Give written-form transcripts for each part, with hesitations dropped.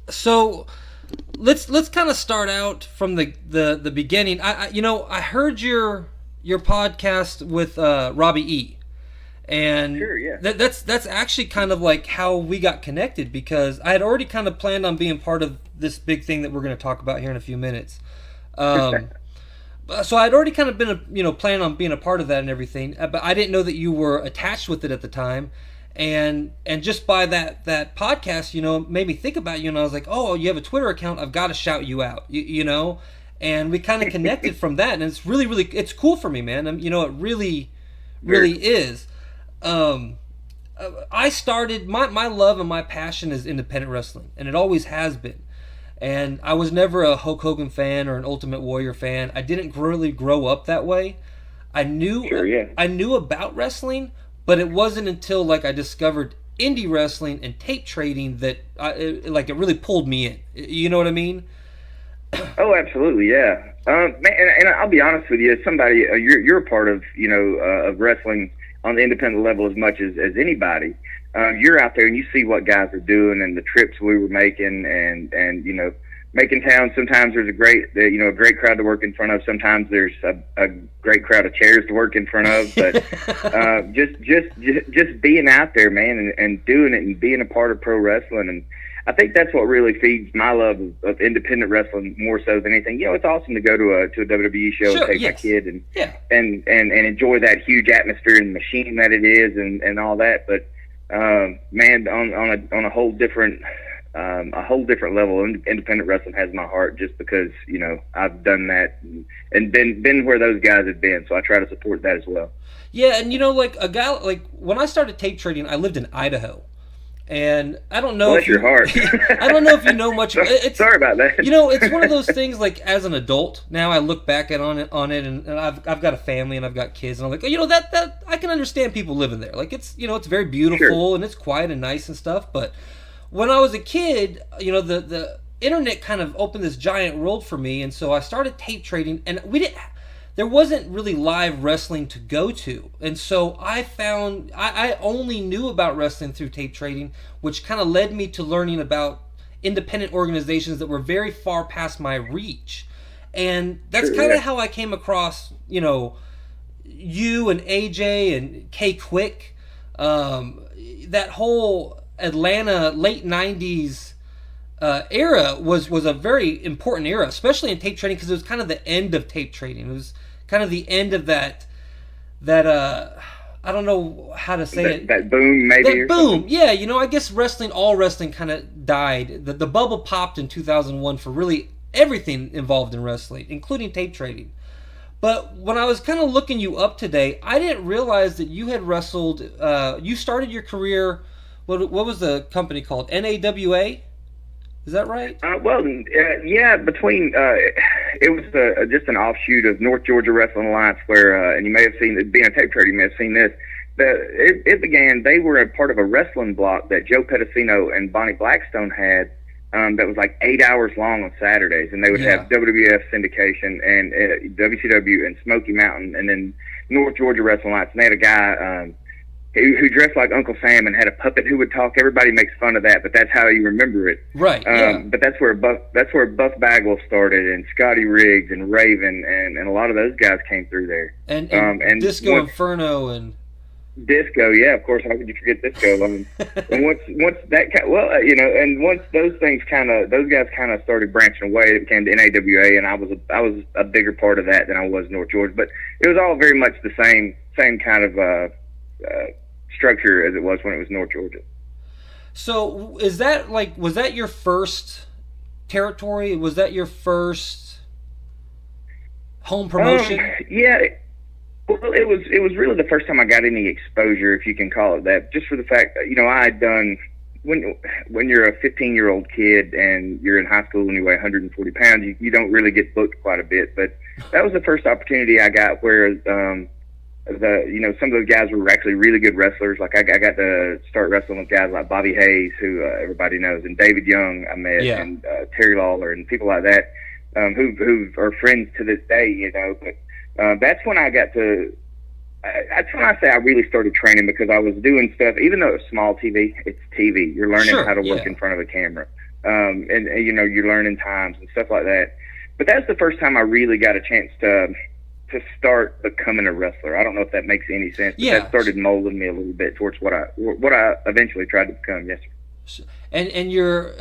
So let's kind of start out from the beginning. I heard your podcast with Robbie E. And Sure, yeah. that's actually kind of like how we got connected, because I had already kind of planned on being part of this big thing that we're going to talk about here in a few minutes. Um, so I'd already kind of been planning on being a part of that and everything, but I didn't know that you were attached with it at the time. And just by that podcast, made me think about you, and I was like, oh, you have a Twitter account, I've got to shout you out, and we kind of connected from that, and it's really it's cool for me, man. It really Sure. is. um, I started my love and my passion is independent wrestling, and it always has been. And I was never a Hulk Hogan fan or an Ultimate Warrior fan. I didn't really grow up that way. I knew Sure, yeah. I knew about wrestling, but it wasn't until like I discovered indie wrestling and tape trading that it really pulled me in. You know what I mean? Oh, absolutely, yeah. Man, and I'll be honest with you, as somebody, you're a part of, of wrestling on the independent level as much as anybody. You're out there and you see what guys are doing and the trips we were making, and making town. Sometimes there's a great crowd to work in front of. Sometimes there's a great crowd of chairs to work in front of. But just being out there, man, and doing it and being a part of pro wrestling. And I think that's what really feeds my love of independent wrestling more so than anything. It's awesome to go to a WWE show and Sure. take my Yes. kid and Yeah. and enjoy that huge atmosphere and machine that it is, and all that. But man, on a whole different level, independent wrestling has my heart, just because I've done that and been where those guys have been. So I try to support that as well. Yeah, and like a guy, like when I started tape trading, I lived in Idaho. And I don't know Bless if your you, heart. I don't know if you know much. It's Sorry about that. it's one of those things. Like as an adult, now I look back on it, and I've got a family and I've got kids, and I'm like, that I can understand people living there. Like it's very beautiful Sure. and it's quiet and nice and stuff. But when I was a kid, the internet kind of opened this giant world for me, and so I started tape trading, and there wasn't really live wrestling to go to. And so I found I only knew about wrestling through tape trading, which kind of led me to learning about independent organizations that were very far past my reach. And that's Sure, kind yeah. of how I came across, you and AJ and K Quick. That whole Atlanta late 90s era was a very important era, especially in tape trading, because it was kind of the end of tape trading. It was kind of the end of that I don't know how to say it. That boom, maybe, That or boom, something. yeah. I guess all wrestling kind of died. The bubble popped in 2001 for really everything involved in wrestling, including tape trading. But when I was kind of looking you up today, I didn't realize that you had wrestled. You started your career. What was the company called? NAWA. Is that right? Yeah, it was just an offshoot of North Georgia Wrestling Alliance, where, and you may have seen it, being a tape trader, you may have seen this. It began, they were a part of a wrestling block that Joe Pedicino and Bonnie Blackstone had, that was like 8 hours long on Saturdays, and they would Yeah. have WWF syndication and WCW and Smoky Mountain, and then North Georgia Wrestling Alliance, and they had a guy, who dressed like Uncle Sam and had a puppet who would talk. Everybody makes fun of that, but that's how you remember it. Right. Yeah. But that's where Buff Bagwell started, and Scotty Riggs and Raven, and a lot of those guys came through there. And Disco once, Inferno and Disco, yeah, of course. How could you forget Disco? And once that and once those guys kind of started branching away, it became the NAWA, and I was a bigger part of that than I was North Georgia. But it was all very much the same kind of structure as it was when it was North Georgia. So was that your first territory? Was that your first home promotion? Yeah. Well, it was really the first time I got any exposure, if you can call it that, just for the fact that I had done, when you're a 15-year-old kid and you're in high school and you weigh 140 pounds, you don't really get booked quite a bit. But that was the first opportunity I got where some of those guys were actually really good wrestlers. Like I got to start wrestling with guys like Bobby Hayes, who everybody knows, and David Young I met, Yeah. and Terry Lawler, and people like that, who are friends to this day. But that's when I got to. That's when I say I really started training, because I was doing stuff. Even though it's small TV, it's TV. You're learning Sure, how to work yeah. in front of a camera. and you know, you're learning times and stuff like that. But that's the first time I really got a chance to start becoming a wrestler. I don't know if that makes any sense, but that started molding me a little bit towards what I eventually tried to become. Yes, sir. And you're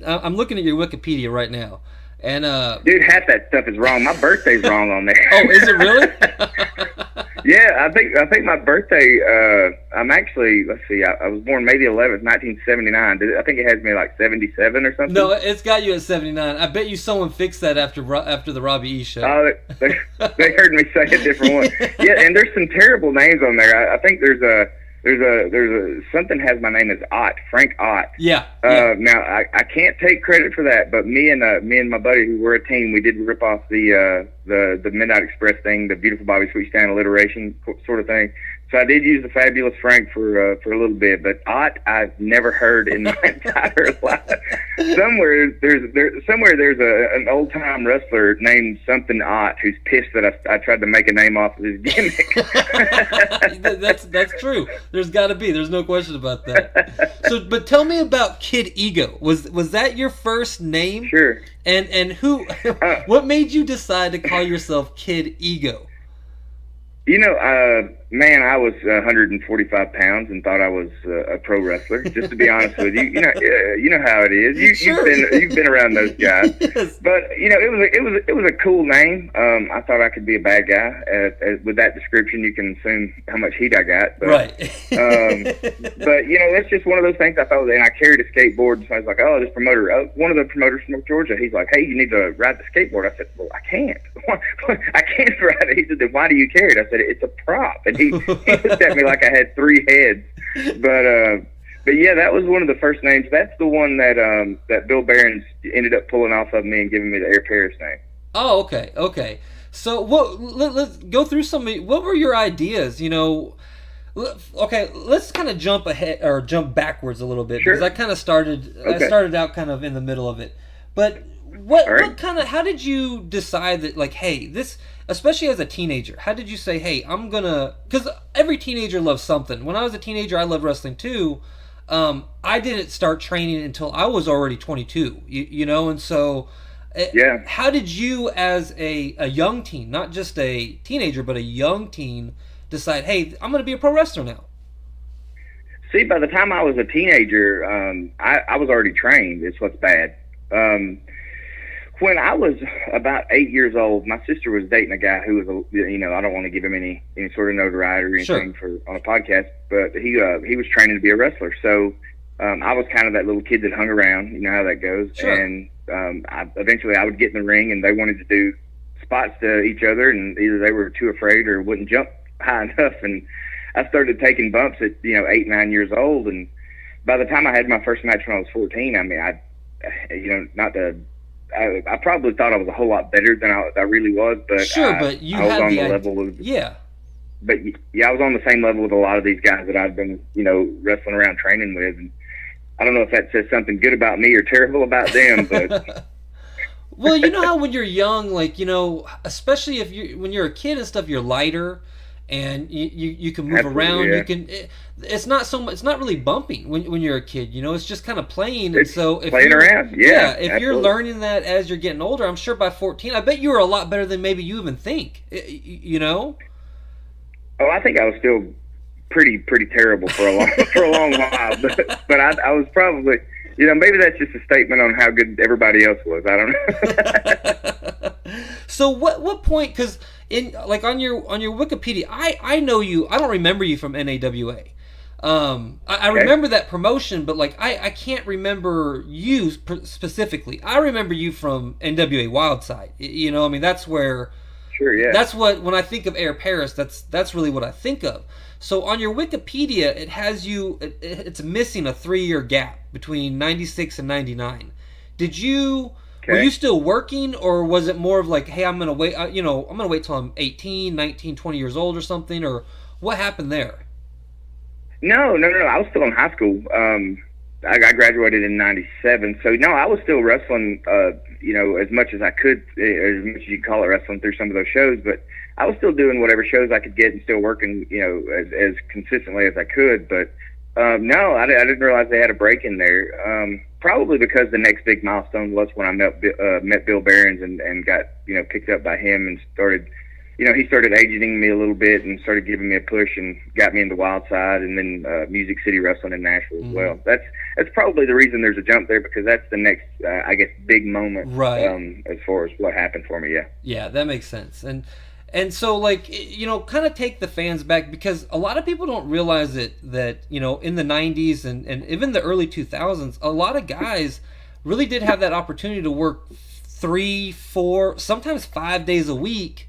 I'm looking at your Wikipedia right now, and dude, half that stuff is wrong. My birthday's wrong on there. Oh, is it really? Yeah, I think my birthday. I'm actually, let's see. I was born May the 11th, 1979. I think it has me like 77 or something. No, it's got you at 79. I bet you someone fixed that after the Robbie E show. Oh, they heard me say a different one. Yeah, and there's some terrible names on there. I think there's a something has my name as Ott, Frank Ott. Yeah. Now I can't take credit for that, but me and my buddy, who were a team, we did rip off the Midnight Express thing, the Beautiful Bobby Sweet Stan alliteration sort of thing. So I did use the Fabulous Frank for a little bit, but Ott I've never heard in my entire life. Somewhere there's an old time wrestler named something Ott who's pissed that I tried to make a name off of his gimmick. That's true. There's got to be. There's no question about that. So, but tell me about Kid Ego. Was that your first name? Sure. And who? What made you decide to call yourself Kid Ego? You know, man, I was 145 pounds and thought I was a pro wrestler. Just to be honest with you, you know how it is. You've been around those guys. Yes. But you know, it was a cool name. I thought I could be a bad guy. With that description, you can assume how much heat I got. But, right. But you know, that's just one of those things I thought. And I carried a skateboard, so I was like, oh, this promoter, one of the promoters from Georgia, he's like, hey, you need to ride the skateboard. I said, well, I can't. I can't ride it. He said, then why do you carry it? I said, it's a prop. And he looked at me like I had three heads. But yeah, that was one of the first names. That's the one that Bill Behrens ended up pulling off of me and giving me the Air Paris name. Oh, okay. So let's go through what were your ideas? You know, okay, let's kind of jump ahead or jump backwards a little bit. Sure. Because I kind of I started out kind of in the middle of it. But how did you decide that, like, hey, this, especially as a teenager, how did you say, hey, because every teenager loves something. When I was a teenager, I loved wrestling too. I didn't start training until I was already 22, you know, and so how did you, as a young teen, not just a teenager, but a young teen, decide, hey, I'm going to be a pro wrestler now? See, by the time I was a teenager, I was already trained. It's what's bad. When I was about 8 years old, my sister was dating a guy who was, you know, I don't want to give him any sort of notoriety or anything on a podcast, but he was training to be a wrestler. So I was kind of that little kid that hung around. You know how that goes. Sure. And eventually I would get in the ring, and they wanted to do spots to each other, and either they were too afraid or wouldn't jump high enough. And I started taking bumps at 8, 9 years old, and by the time I had my first match when I was 14, I mean, I probably thought I was a whole lot better than I really was, but but you I was had on the level of But yeah, I was on the same level with a lot of these guys that I've been wrestling around training with, and I don't know if that says something good about me or terrible about them, but well, you know how when you're young, like, especially when you're a kid and stuff, you're lighter. And you can move around. Yeah. It's not so much. It's not really bumping when you're a kid. It's just kind of playing. And so if playing around, if you're learning that as you're getting older, I'm sure by 14, I bet you were a lot better than maybe you even think. Oh, I think I was still pretty terrible for a long while, but I was probably, maybe that's just a statement on how good everybody else was. I don't know. So what point? Because on your Wikipedia, I know you. I don't remember you from NAWA. I remember that promotion, but I can't remember you specifically. I remember you from NWA Wildside. I mean, that's where. Sure, yeah. That's what, when I think of Air Paris, that's really what I think of. So on your Wikipedia, it has you. It's missing a 3-year gap between 96 and 99. Were you still working, or was it more of like, hey, I'm going to wait, I'm going to wait till I'm 18, 19, 20 years old or something, or what happened there? No. I was still in high school. I graduated in 97. So, no, I was still wrestling, as much as I could, as much as you call it wrestling through some of those shows. But I was still doing whatever shows I could get and still working, as consistently as I could. But No, I didn't realize they had a break in there. Probably because the next big milestone was when I met Bill Behrens and got picked up by him and started. He started agenting me a little bit and started giving me a push and got me into Wild Side and then Music City Wrestling in Nashville as well. That's probably the reason there's a jump there, because that's the next, I guess, big moment, right? As far as what happened for me. Yeah, that makes sense. And so, like, kind of take the fans back, because a lot of people don't realize that in the 90s and even the early 2000s, a lot of guys really did have that opportunity to work 3, 4, sometimes 5 days a week.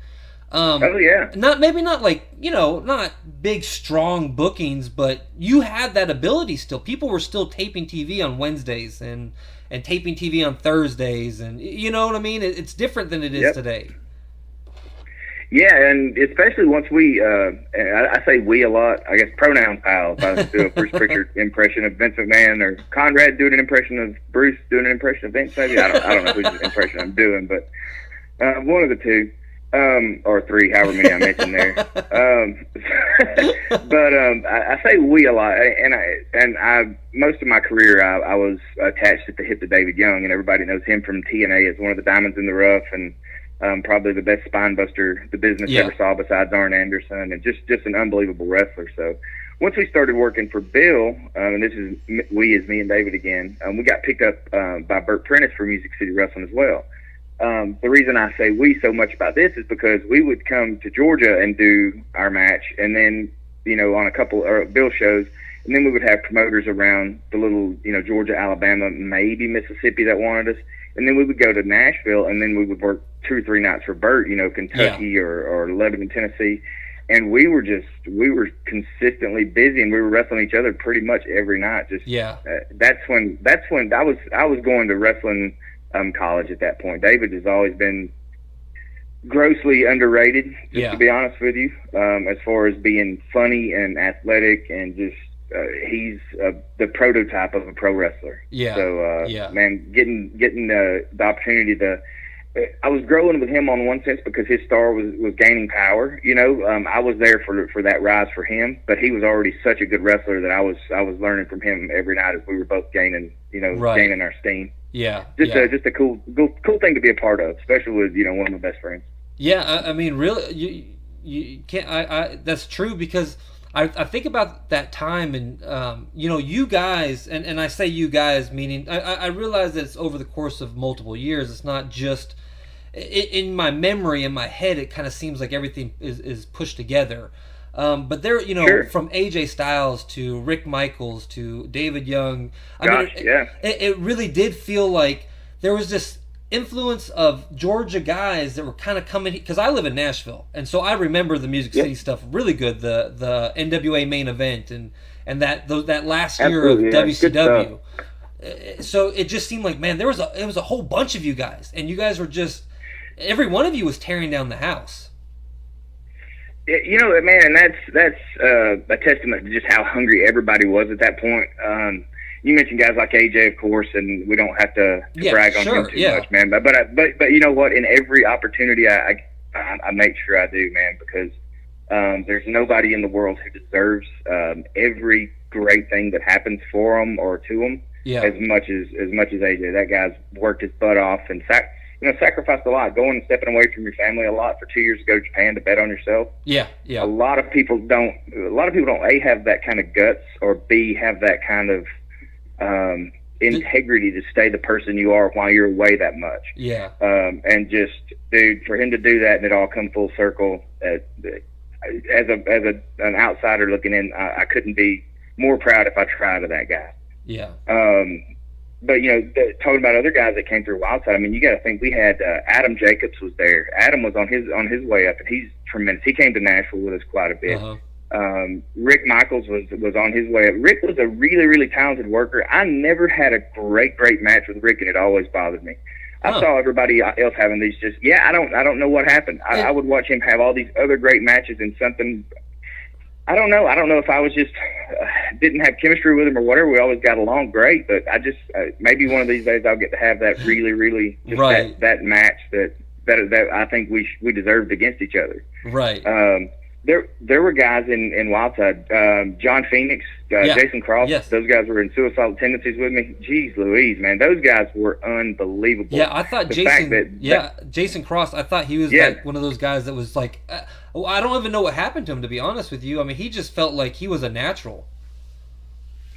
Oh yeah. Not not big strong bookings, but you had that ability still. People were still taping TV on Wednesdays and taping TV on Thursdays, and you know what I mean? It's different than it is today. Yeah, and especially once we, I say we a lot, I guess pronoun pals. If I was to do a Bruce Pritchard impression of Vince McMahon, or Conrad doing an impression of Bruce doing an impression of Vince, maybe. I don't know whose impression I'm doing, but one of the two. Or three, however many I mentioned there. But I say we a lot, and I most of my career I was attached at the hip to David Young, and everybody knows him from TNA as one of the diamonds in the rough, and probably the best spine buster the business ever saw besides Arn Anderson, and just an unbelievable wrestler. So once we started working for Bill, and this is we as me and David again, we got picked up by Burt Prentice for Music City Wrestling as well. The reason I say we so much about this is because we would come to Georgia and do our match, and then, on a couple Bill shows, and then we would have promoters around the little, Georgia, Alabama, maybe Mississippi that wanted us, and then we would go to Nashville, and then we would work 2 or 3 nights for Burt, Kentucky or Lebanon, Tennessee, and we were consistently busy, and we were wrestling each other pretty much every night. That's when I was going to wrestling college at that point. David has always been grossly underrated, to be honest with you, as far as being funny and athletic, and just he's the prototype of a pro wrestler. Man, getting the opportunity to I was growing with him on one sense because his star was gaining power. I was there for that rise for him, but he was already such a good wrestler that I was learning from him every night as we were both gaining our steam. Just a cool thing to be a part of, especially with one of my best friends. Yeah, I mean, really, you can't. That's true, because I think about that time, and you guys, and I say you guys meaning I realize that it's over the course of multiple years. It's not just in my memory, in my head. It kind of seems like everything is pushed together. But there, from AJ Styles to Rick Michaels to David Young, it really did feel like there was this influence of Georgia guys that were kind of coming, because I live in Nashville, and so I remember the Music City stuff really good. The NWA main event and that last year of WCW. So it just seemed like, man, it was a whole bunch of you guys, and you guys were just, every one of you was tearing down the house. Man, and that's a testament to just how hungry everybody was at that point. You mentioned guys like AJ, of course, and we don't have to brag on him too much, man. But you know what? In every opportunity, I make sure I do, man, because there's nobody in the world who deserves every great thing that happens for them or to them as much as AJ. That guy's worked his butt off and sacrificed a lot, going and stepping away from your family a lot for 2 years to go to Japan to bet on yourself. A lot of people don't A, have that kind of guts, or B, have that kind of integrity to stay the person you are while you're away that much. And just, dude, for him to do that and it all come full circle, as an outsider looking in, I couldn't be more proud if I tried of that guy. But talking about other guys that came through Wildside, I mean, you got to think we had Adam Jacobs was there. Adam was on his way up, and he's tremendous. He came to Nashville with us quite a bit. Rick Michaels was on his way up. Rick was a really, really talented worker. I never had a great match with Rick, and it always bothered me. I saw everybody else having these I don't know what happened. I would watch him have all these other great matches, and something, I don't know if I was just didn't have chemistry with him or whatever. We always got along great, but I just maybe one of these days I'll get to have that really, really that match that I think we deserved against each other. There were guys in Wildside, John Phoenix, Yeah. Jason Cross. Yes. Those guys were in Suicidal Tendencies with me. Jeez Louise, man, those guys were unbelievable. Yeah, I thought The Jason. fact Jason Cross. I thought he was Yeah. like one of those guys that was like, I don't even know what happened to him, to be honest with you. I mean, he just felt like he was a natural.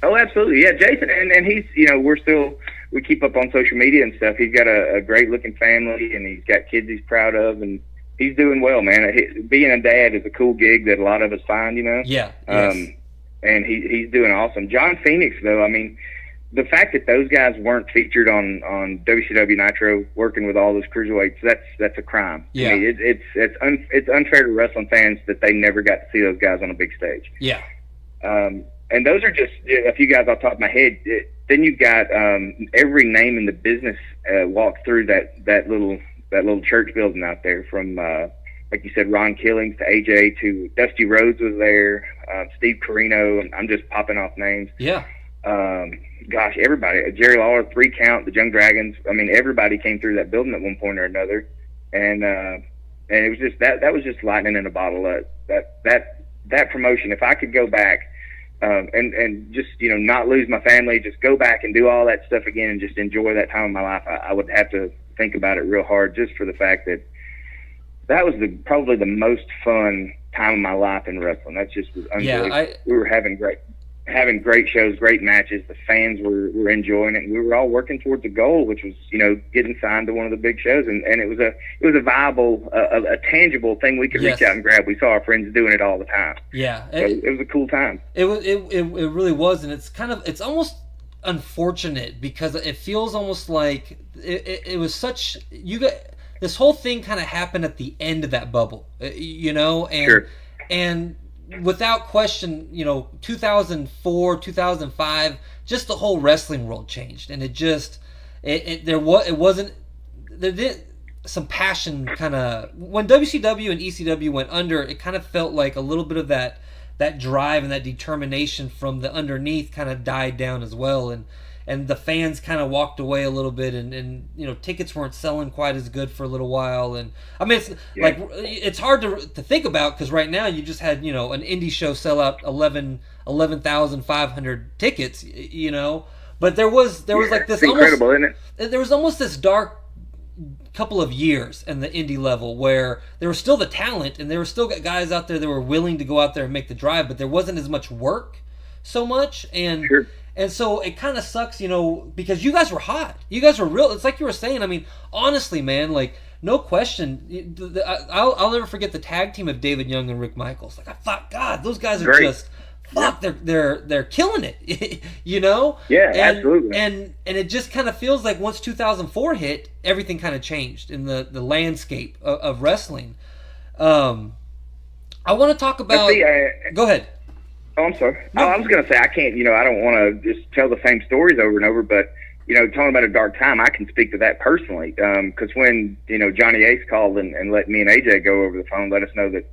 Oh, absolutely, yeah, Jason, and he's, we keep up on social media and stuff. He's got a great looking family, and he's got kids he's proud of, and he's doing well, man. Being a dad is a cool gig that a lot of us find, Yeah. Yes. And he's doing awesome. John Phoenix, though, I mean, the fact that those guys weren't featured on WCW Nitro, working with all those cruiserweights, that's a crime. Yeah. I mean, it's unfair to wrestling fans that they never got to see those guys on a big stage. Yeah. And those are just a few guys off the top of my head. Then you've got every name in the business walked through that little church building out there, from like you said, Ron Killings to AJ to Dusty Rhodes was there, Steve Carino. I'm just popping off names. Yeah. Gosh, everybody. Jerry Lawler, 3 Count, the Young Dragons. I mean, everybody came through that building at one point or another, and it was just that was just lightning in a bottle. That promotion. If I could go back. And just, not lose my family, just go back and do all that stuff again and just enjoy that time of my life, I would have to think about it real hard, just for the fact that was probably the most fun time of my life in wrestling. That just was unbelievable. Yeah, we were having great shows, great matches. The fans were enjoying it, and we were all working towards a goal, which was, getting signed to one of the big shows. And it was a viable, a tangible thing we could Yes. reach out and grab. We saw our friends doing it all the time. Yeah. So it was a cool time. It really was, and it's almost unfortunate, because it feels almost like it was such, this whole thing kind of happened at the end of that bubble, and Sure. and without question, 2004, 2005, just the whole wrestling world changed, and some passion kind of, when WCW and ECW went under, it kind of felt like a little bit of that drive and that determination from the underneath kind of died down as well, and the fans kind of walked away a little bit, and tickets weren't selling quite as good for a little while. And I mean, it's hard to think about, because right now you just had an indie show sell out 11,500 tickets, but there was like this, it's incredible, isn't it? There was almost this dark couple of years in the indie level, where there was still the talent, and there were still guys out there that were willing to go out there and make the drive, but there wasn't as much work so much. And Sure. And so it kind of sucks, because you guys were hot. You guys were real. It's like you were saying. I mean, honestly, man, like, no question. I'll never forget the tag team of David Young and Rick Michaels. Like, I thought, God, those guys are Great. just, fuck, they're killing it, Yeah, absolutely. And it just kind of feels like once 2004 hit, everything kind of changed in the landscape of wrestling. I want to talk about. Go ahead. Oh, I'm sorry. No. I was going to say, I can't, I don't want to just tell the same stories over and over, but, talking about a dark time, I can speak to that personally. Because when, Johnny Ace called and let me and AJ go over the phone, let us know that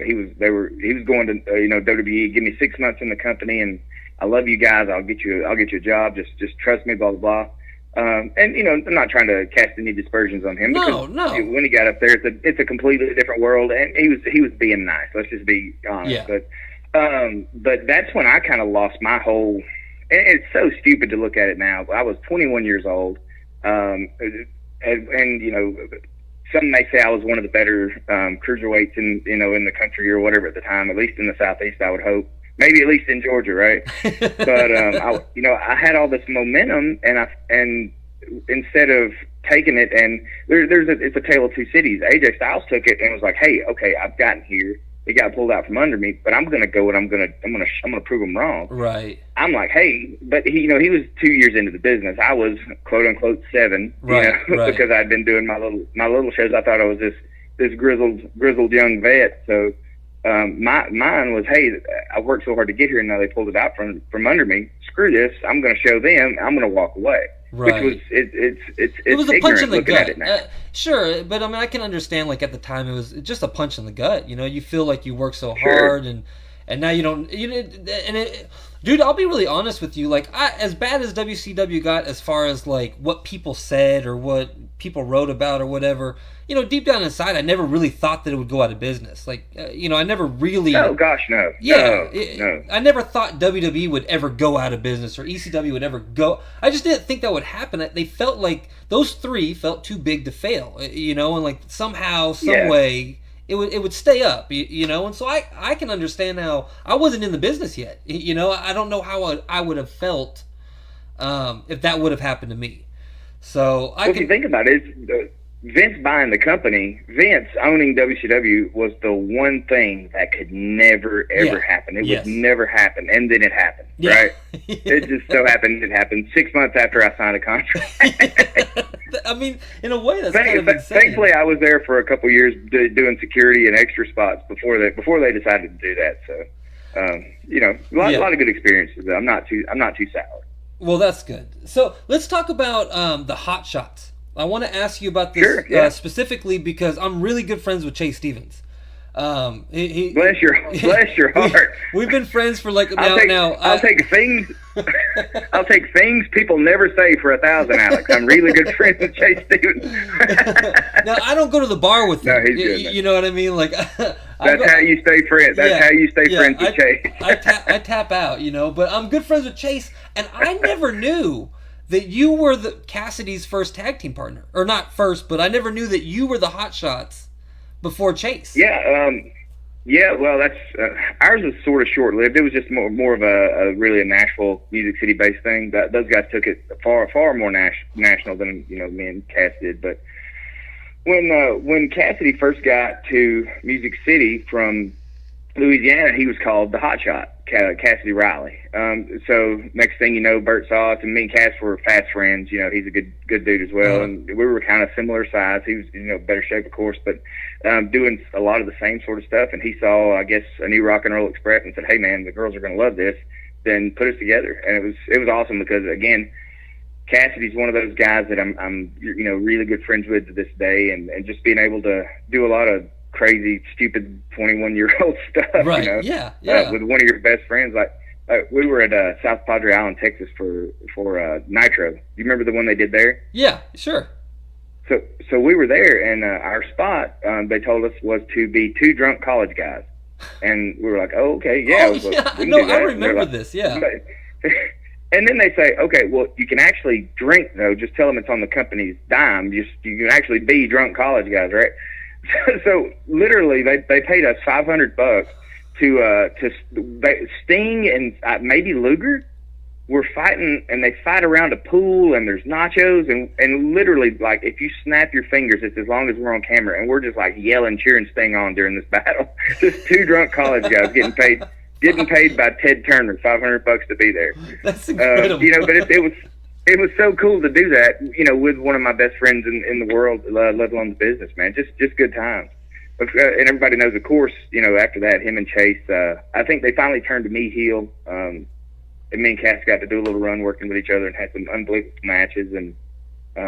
he was going to, WWE, give me 6 months in the company, and I love you guys. I'll get you a job. Just trust me, blah, blah, blah. And I'm not trying to cast any dispersions on him. No. When he got up there, it's a completely different world, and he was being nice. Let's just be honest. Yeah. But that's when I kind of lost my whole. And it's so stupid to look at it now. I was 21 years old, and some may say I was one of the better cruiserweights in the country or whatever at the time, at least in the Southeast, I would hope. Maybe at least in Georgia, right? But I had all this momentum, and instead of taking it, and it's a tale of two cities. AJ Styles took it and was like, "Hey, okay, I've gotten here. It got pulled out from under me, but I'm gonna go and I'm gonna prove him wrong." Right. I'm like, hey, but he was 2 years into the business. I was quote unquote 7, right. because I'd been doing my little shows. I thought I was this grizzled young vet. So mine was, hey, I worked so hard to get here, and now they pulled it out from under me. Screw this! I'm gonna show them. I'm gonna walk away. Right. Which was it was a punch in the gut. At it now. Sure, but I mean, I can understand. Like, at the time, it was just a punch in the gut. You feel like you worked so Sure. hard, and now you don't. Dude, I'll be really honest with you. Like, as bad as WCW got as far as like what people said or what people wrote about or whatever, deep down inside, I never really thought that it would go out of business. Like, I never really. Oh gosh, no. Yeah, No. I never thought WWE would ever go out of business or ECW would ever go. I just didn't think that would happen. They felt like those three felt too big to fail, and like somehow, some way. It would stay up, and so I can understand how I wasn't in the business yet, I don't know how I would have felt if that would have happened to me. So if you think about it, Vince buying the company, Vince owning WCW was the one thing that could never ever happen. It would never happen, and then it happened, right? It just so happened it happened 6 months after I signed a contract. I mean, in a way, that's kind of insane. Thankfully, I was there for a couple years doing security and extra spots before they decided to do that. So, a lot of good experiences. I'm not too sour. Well, that's good. So let's talk about the hot shots. I want to ask you about this specifically because I'm really good friends with Chase Stevens. Bless your heart. We've been friends for like I'll take things people never say for 1,000, Alex. I'm really good friends with Chase Stevens. Now I don't go to the bar with him. No, he's good. You know what I mean? Like that's how you stay friends. That's how you stay friends with Chase. I tap out, but I'm good friends with Chase, and I never knew that you were Cassidy's first tag team partner, or not first, but I never knew that you were the Hot Shots before Chase. Yeah. Well, that's ours was sort of short lived. It was just more of a really a Nashville, Music City based thing. Those guys took it far more national than me and Cass did. But when Cassidy first got to Music City from Louisiana, he was called the Hot Shot, Cassidy Riley. So next thing you know, Bert saw us, and me and Cass were fast friends. He's a good dude as well, and we were kind of similar size. He was better shape, of course, but doing a lot of the same sort of stuff. And he saw, I guess, a new Rock and Roll Express and said, "Hey man, the girls are going to love this." Then put us together, and it was awesome because again, Cassidy's one of those guys that I'm really good friends with to this day, and just being able to do a lot of crazy, stupid 21-year-old stuff, right? With one of your best friends. Like we were at South Padre Island, Texas for Nitro. Do you remember the one they did there? Yeah, sure. So we were there, and our spot they told us was to be two drunk college guys, and we were like, "Oh, okay, yeah." I remember this. Yeah. And then they say, "Okay, well, you can actually drink though. Just tell them it's on the company's dime. You can actually be drunk college guys, right?" So literally, they paid us $500 to Sting and maybe Luger were fighting, and they fight around a pool, and there's nachos, and literally, like, if you snap your fingers, it's as long as we're on camera, and we're just like yelling, cheering Sting on during this battle. Just two drunk college guys getting paid by Ted Turner $500 to be there. That's incredible. But it was so cool to do that, with one of my best friends in the world, let alone the business, man. Just good times. And everybody knows, of course, after that, him and Chase, I think they finally turned to me heel. And me and Cass got to do a little run working with each other and had some unbelievable matches, and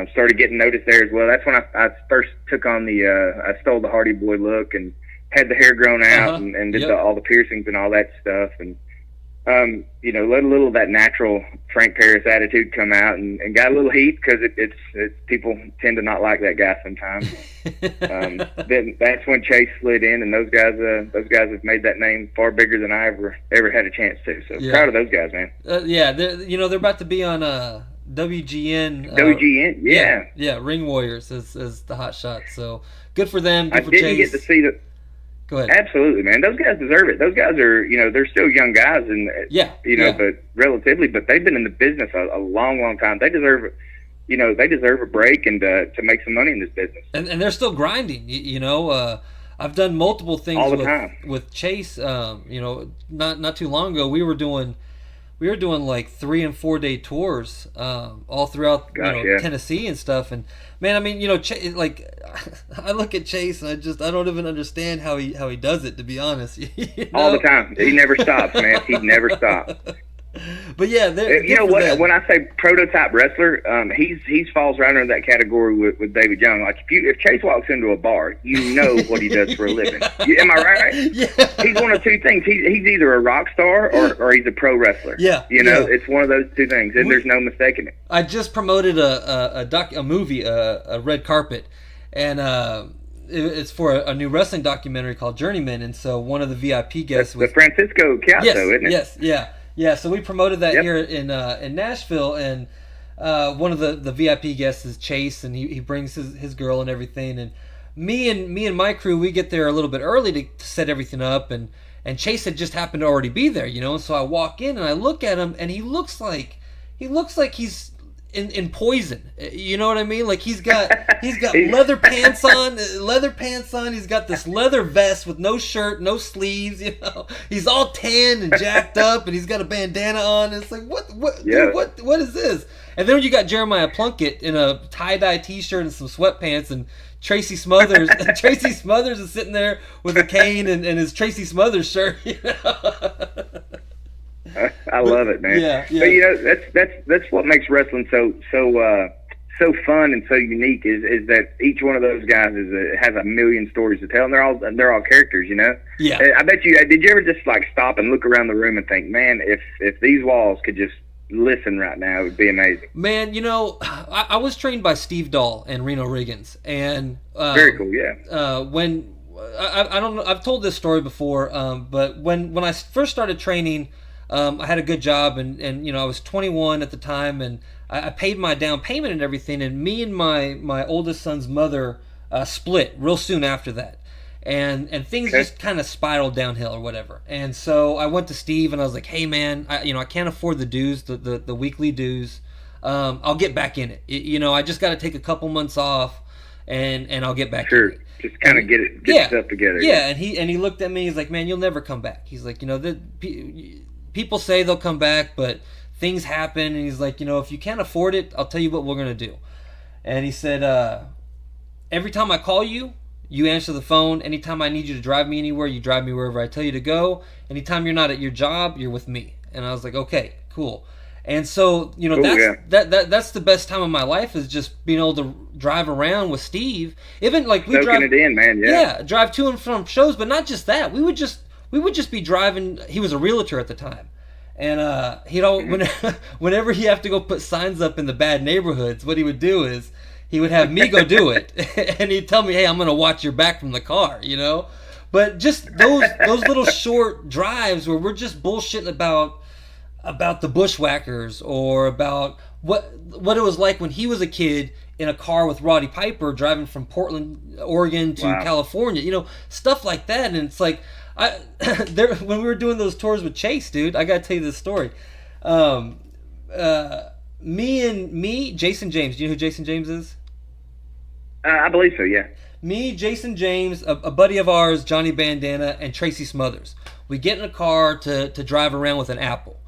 started getting noticed there as well. That's when I first took on I stole the Hardy Boy look and had the hair grown out and did all the piercings and all that stuff. And, let a little of that natural Frank Paris attitude come out and got a little heat because it's people tend to not like that guy sometimes. Then that's when Chase slid in, and those guys have made that name far bigger than I ever had a chance to. So proud of those guys, man. They're about to be on WGN. WGN, yeah, Ring Warriors as the Hot Shot. So good for them. Good I for didn't Chase. get to see the. Go ahead. Absolutely, man. Those guys deserve it. Those guys are, they're still young guys, and but relatively, but they've been in the business a long, long time. They deserve, a break and to make some money in this business. And they're still grinding. I've done multiple things all the time with Chase. Not too long ago, we were doing like 3 and 4 day tours all throughout Tennessee and stuff. And man, I mean, I look at Chase and I don't even understand how he does it, to be honest. All the time. He never stops, man. He never stops. But yeah, You know what? When I say prototype wrestler, he's falls right under that category with David Young. Like if Chase walks into a bar, you know what he does for a living. Am I right? Yeah. He's one of two things. He's either a rock star or he's a pro wrestler. Yeah. You know, it's one of those two things, and there's no mistaking it. I just promoted a movie, a red carpet, and it's for a new wrestling documentary called Journeyman, and so one of the VIP guests was the Francisco Chiasso, isn't it? Yes, yeah. So we promoted that here in Nashville, and one of the VIP guests is Chase, and he brings his girl and everything, and me and my crew, we get there a little bit early to set everything up, and Chase had just happened to already be there, and so I walk in and I look at him, and he looks like he's in Poison, you know what I mean? Like he's got leather pants on. He's got this leather vest with no shirt, no sleeves. He's all tan and jacked up, and he's got a bandana on. It's like dude, what is this? And then you got Jeremiah Plunkett in a tie-dye T-shirt and some sweatpants, and Tracy Smothers. Tracy Smothers is sitting there with a cane and his Tracy Smothers shirt. I love it, man. Yeah. But that's what makes wrestling so fun and so unique is that each one of those guys has a million stories to tell, and they're all characters, Yeah. I bet you. Did you ever just like stop and look around the room and think, man, if these walls could just listen right now, it would be amazing. Man, I was trained by Steve Dahl and Reno Riggins, and very cool. Yeah. When I don't know, I've told this story before, but when I first started training. I had a good job, and I was 21 at the time, and I paid my down payment and everything, and me and my oldest son's mother split real soon after that, and things just kind of spiraled downhill or whatever. And so I went to Steve and I was like, hey man, I can't afford the dues, the weekly dues. I'll get back in it. I just got to take a couple months off, and I'll get back in it. Just kind of get stuff together. Yeah, and he looked at me. He's like, man, you'll never come back. He's like, people say they'll come back, but things happen. And he's like, if you can't afford it, I'll tell you what we're going to do. And he said, every time I call you, you answer the phone. Anytime I need you to drive me anywhere, you drive me wherever I tell you to go. Anytime you're not at your job, you're with me. And I was like, okay, cool. And so, that's the best time of my life, is just being able to drive around with Steve. Even like we drive it in, man. Yeah, drive to and from shows, but not just that. We would just be driving. He was a realtor at the time, and whenever he have to go put signs up in the bad neighborhoods, what he would do is he would have me go do it, and he'd tell me, "Hey, I'm gonna watch your back from the car," But just those little short drives where we're just bullshitting about the bushwhackers, or about what it was like when he was a kid in a car with Roddy Piper driving from Portland, Oregon to California, stuff like that. And it's like, when we were doing those tours with Chase, dude, I gotta tell you this story. Jason James. Do you know who Jason James is? I believe so, yeah. Me, Jason James, a buddy of ours, Johnny Bandana, and Tracy Smothers. We get in a car to drive around with an Apple.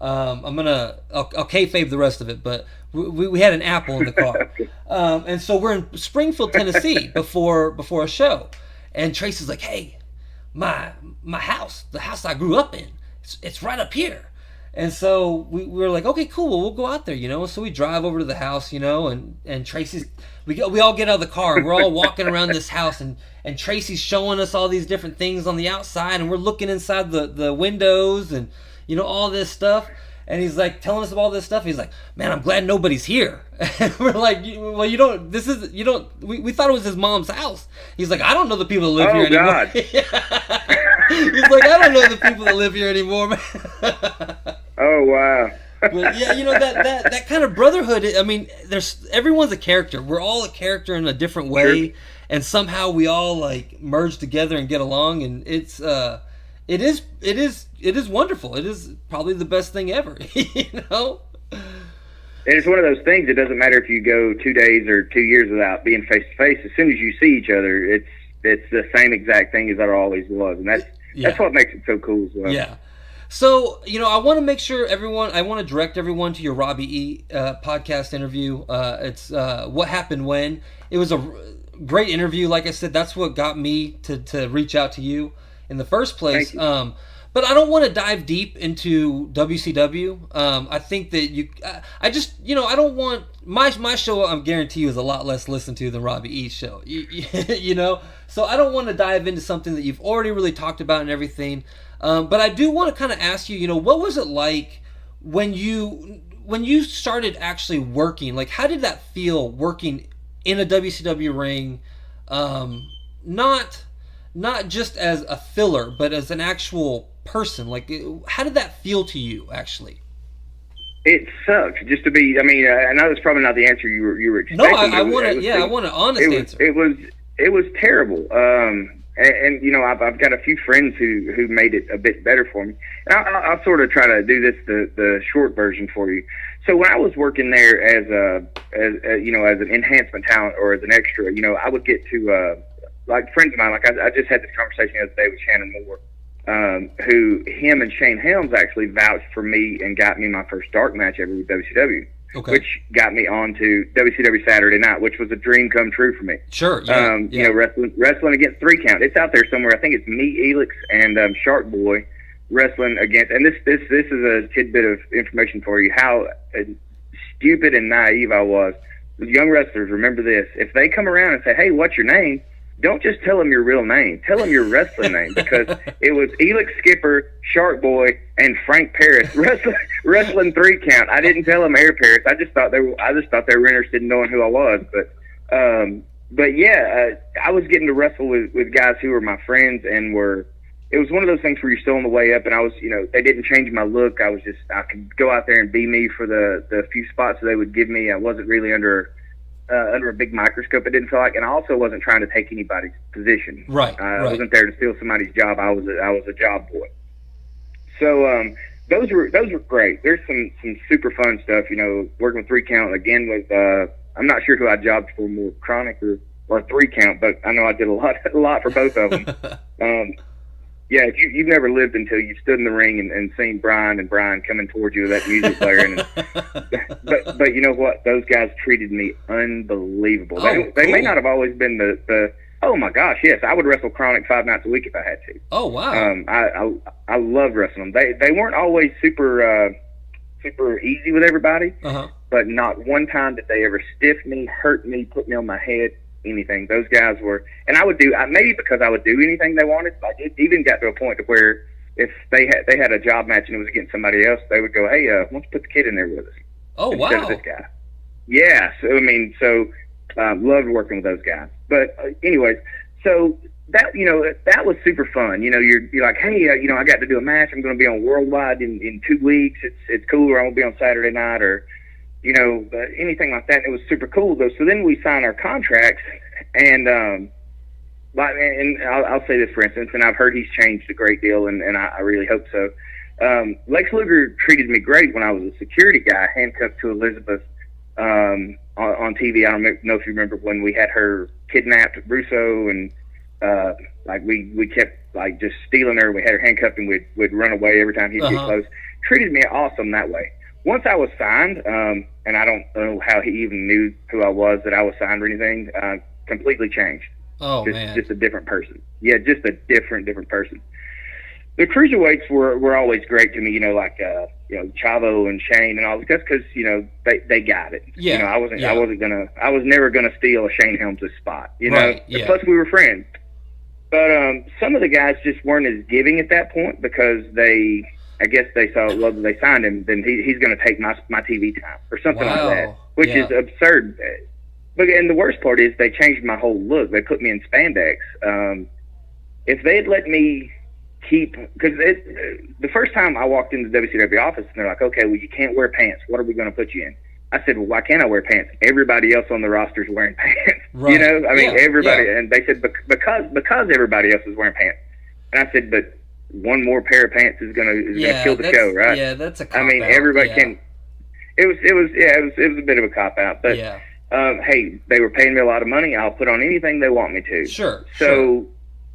I'll kayfabe the rest of it, but we had an Apple in the car. And so we're in Springfield, Tennessee before a show. And Tracy's like, hey, my house, the house I grew up in, it's right up here. And so we were like, okay, cool, well, we'll go out there, So we drive over to the house, and Tracy's, we all get out of the car, and we're all walking around this house, and Tracy's showing us all these different things on the outside, and we're looking inside the windows, and all this stuff. And he's like telling us about all this stuff. He's like, man, I'm glad nobody's here. And we're like, well, we thought it was his mom's house. He's like, I don't know the people that live here anymore. God. He's like, I don't know the people that live here anymore, man. Oh, wow. But yeah, that kind of brotherhood, I mean, everyone's a character. We're all a character in a different way. Sure. And somehow we all like merge together and get along. And it is wonderful. It is probably the best thing ever, And it's one of those things. It doesn't matter if you go 2 days or 2 years without being face to face. As soon as you see each other, it's the same exact thing as it always was, and that's what makes it so cool as well. Yeah. So I want to make sure I want to direct everyone to your Robbie E. Podcast interview. It's What Happened When. It was a great interview. Like I said, that's what got me to reach out to you in the first place. but I don't want to dive deep into WCW. I think that I just, I don't want my show. I'm guarantee you is a lot less listened to than Robbie E's show. So I don't want to dive into something that you've already really talked about and everything. But I do want to kind of ask you, what was it like when you started actually working? Like, how did that feel working in a WCW ring? Not just as a filler, but as an actual person. Like, how did that feel to you, actually? It sucks. Just to be. I mean, I know that's probably not the answer you were expecting. No, I want to. I want an honest answer. It was terrible. And I've got a few friends who made it a bit better for me. And I'll sort of try to do this the short version for you. So when I was working there as an enhancement talent or as an extra, I would get to like friends of mine. Like I just had this conversation the other day with Shannon Moore, who him and Shane Helms actually vouched for me and got me my first dark match ever with WCW. Okay. Which got me on to WCW Saturday Night, which was a dream come true for me. Sure, yeah. Wrestling against 3 Count. It's out there somewhere. I think it's me, Elix, and Shark Boy wrestling against. And this is a tidbit of information for you. How stupid and naive I was. Young wrestlers, remember this: if they come around and say, "Hey, what's your name?" Don't just tell them your real name. Tell them your wrestling name, because it was Elix Skipper, Shark Boy, and Frank Paris wrestling 3 Count. I didn't tell them Air Paris. I just thought they were interested in knowing who I was. But yeah, I was getting to wrestle with guys who were my friends, and it was one of those things where you're still on the way up. And I was, they didn't change my look. I could go out there and be me for the few spots that they would give me. I wasn't really under a big microscope, it didn't feel like, and I also wasn't trying to take anybody's position. Right. I wasn't there to steal somebody's job. I was a job boy. So those were great. There's some super fun stuff. Working with 3 Count again with I'm not sure who I jobbed for more, Chronic or 3 Count, but I know I did a lot for both of them. Yeah, if you've never lived until you've stood in the ring and seen Brian coming towards you with that music player. But you know what? Those guys treated me unbelievable. Oh, they may cool. not have always been the oh my gosh, yes, I would wrestle Chronic 5 nights a week if I had to. Oh, wow. I loved wrestling them. They weren't always super easy with everybody, but not one time did they ever stiff me, hurt me, put me on my head. Anything. Those guys were, and I would do, maybe because I would do anything they wanted. Like, it even got to a point to where if they had a job match and it was against somebody else, they would go, "Hey, why don't you put the kid in there with us?" Oh, instead wow. of this guy. Yeah. So loved working with those guys. But anyways, so that that was super fun. You're like, "Hey, I got to do a match. I'm going to be on Worldwide in 2 weeks. It's cool. Or I'm going to be on Saturday night or." Anything like that. It was super cool though. So then we signed our contracts, and I'll say this for instance, and I've heard he's changed a great deal, and I really hope so. Lex Luger treated me great when I was a security guy, handcuffed to Elizabeth on TV. I don't know if you remember when we had her kidnapped at Russo, and we kept just stealing her. We had her handcuffed, and we'd run away every time he'd get close. Treated me awesome that way. Once I was signed, and I don't know how he even knew who I was, that I was signed or anything, completely changed. Oh, man. Just a different person. Yeah, just a different person. The cruiserweights were always great to me, Chavo and Shane and all this stuff, because, they got it. Yeah. I was never gonna steal a Shane Helms' spot, Right, yeah. Plus we were friends. But some of the guys just weren't as giving at that point because I guess they saw, well, they signed him, then he's going to take my TV time or something like that, which is absurd. And the worst part is they changed my whole look. They put me in spandex. If they had let me keep, because the first time I walked into the WCW office, and they're like, "Okay, well, you can't wear pants. What are we going to put you in?" I said, "Well, why can't I wear pants? Everybody else on the roster is wearing pants." Right. Everybody. Yeah. And they said, because everybody else is wearing pants. And I said, "But one more pair of pants is gonna kill the show, right?" Yeah, that's a cop out. Everybody can. It was a bit of a cop out, but hey, they were paying me a lot of money. I'll put on anything they want me to. Sure. So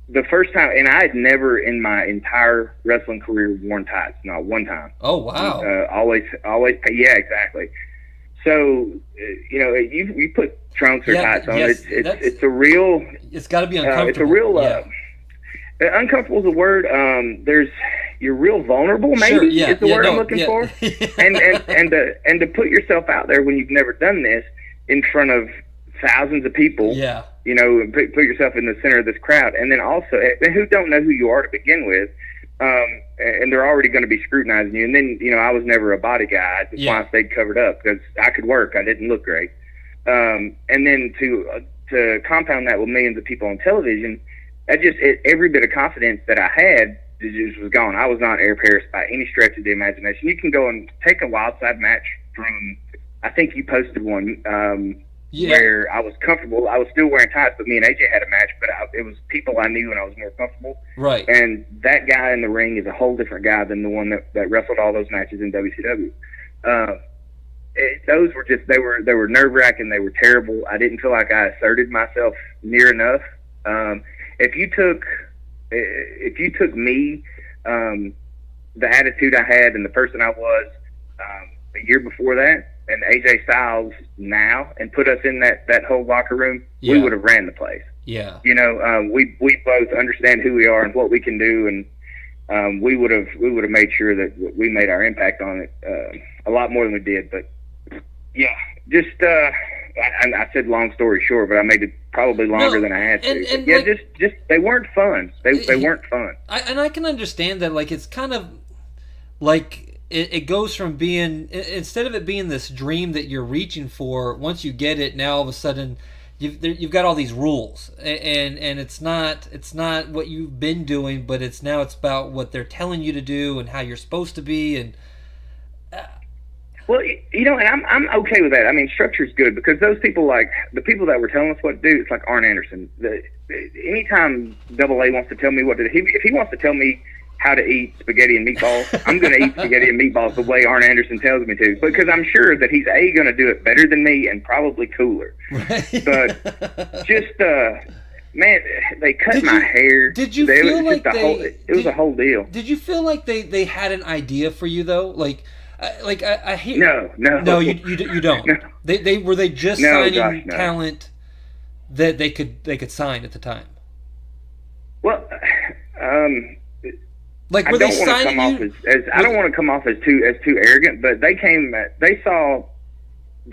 the first time, and I had never in my entire wrestling career worn tights, not one time. Oh, wow. Always. Yeah, exactly. So you put trunks or tights on. It's a real. It's got to be uncomfortable. It's a real. Uncomfortable is a word. There's, you're real vulnerable. Sure, Maybe yeah, is the yeah, word I'm no, looking yeah. for. And to put yourself out there when you've never done this in front of thousands of people. Yeah. You know, and put yourself in the center of this crowd, and then also who don't know who you are to begin with. And they're already going to be scrutinizing you. And then, you know, I was never a body guy. That's why I stayed covered up, because I could work. I didn't look great. And then to compound that with millions of people on television, every bit of confidence that I had just was gone. I was not Air Paris by any stretch of the imagination. You can go and take a wild side match from, I think you posted one, where I was comfortable. I was still wearing tights, but me and AJ had a match, but it was people I knew and I was more comfortable. Right. And that guy in the ring is a whole different guy than the one that wrestled all those matches in WCW. Those were just, they were nerve-wracking. They were terrible. I didn't feel like I asserted myself near enough. If you took me, the attitude I had and the person I was a year before that, and AJ Styles now, and put us in that whole locker room, we would have ran the place. Yeah. You know, we both understand who we are and what we can do, and we would have made sure that we made our impact on it a lot more than we did. But yeah, just I said long story short, but I made it probably longer than I had to. And yeah, like, just they weren't fun. They weren't fun. I can understand that. Like, it's kind of like it goes from being, instead of it being this dream that you're reaching for, once you get it, now all of a sudden you've got all these rules, and it's not what you've been doing, but it's about what they're telling you to do and how you're supposed to be. And well, you know, and I'm okay with that. I mean, structure's good, because those people, like the people that were telling us what to do, it's like Arn Anderson. Anytime Double A wants to tell me what to do, if he wants to tell me how to eat spaghetti and meatballs, I'm going to eat spaghetti and meatballs the way Arn Anderson tells me to, because I'm sure that he's going to do it better than me and probably cooler. Right. But just man, they cut my hair. Did you feel like it was a whole deal? Did you feel like they had an idea for you though? I hear. No, you don't. No. They just signing talent that they could sign at the time. Well, like, were they signing you? I don't want to come off as too arrogant, but they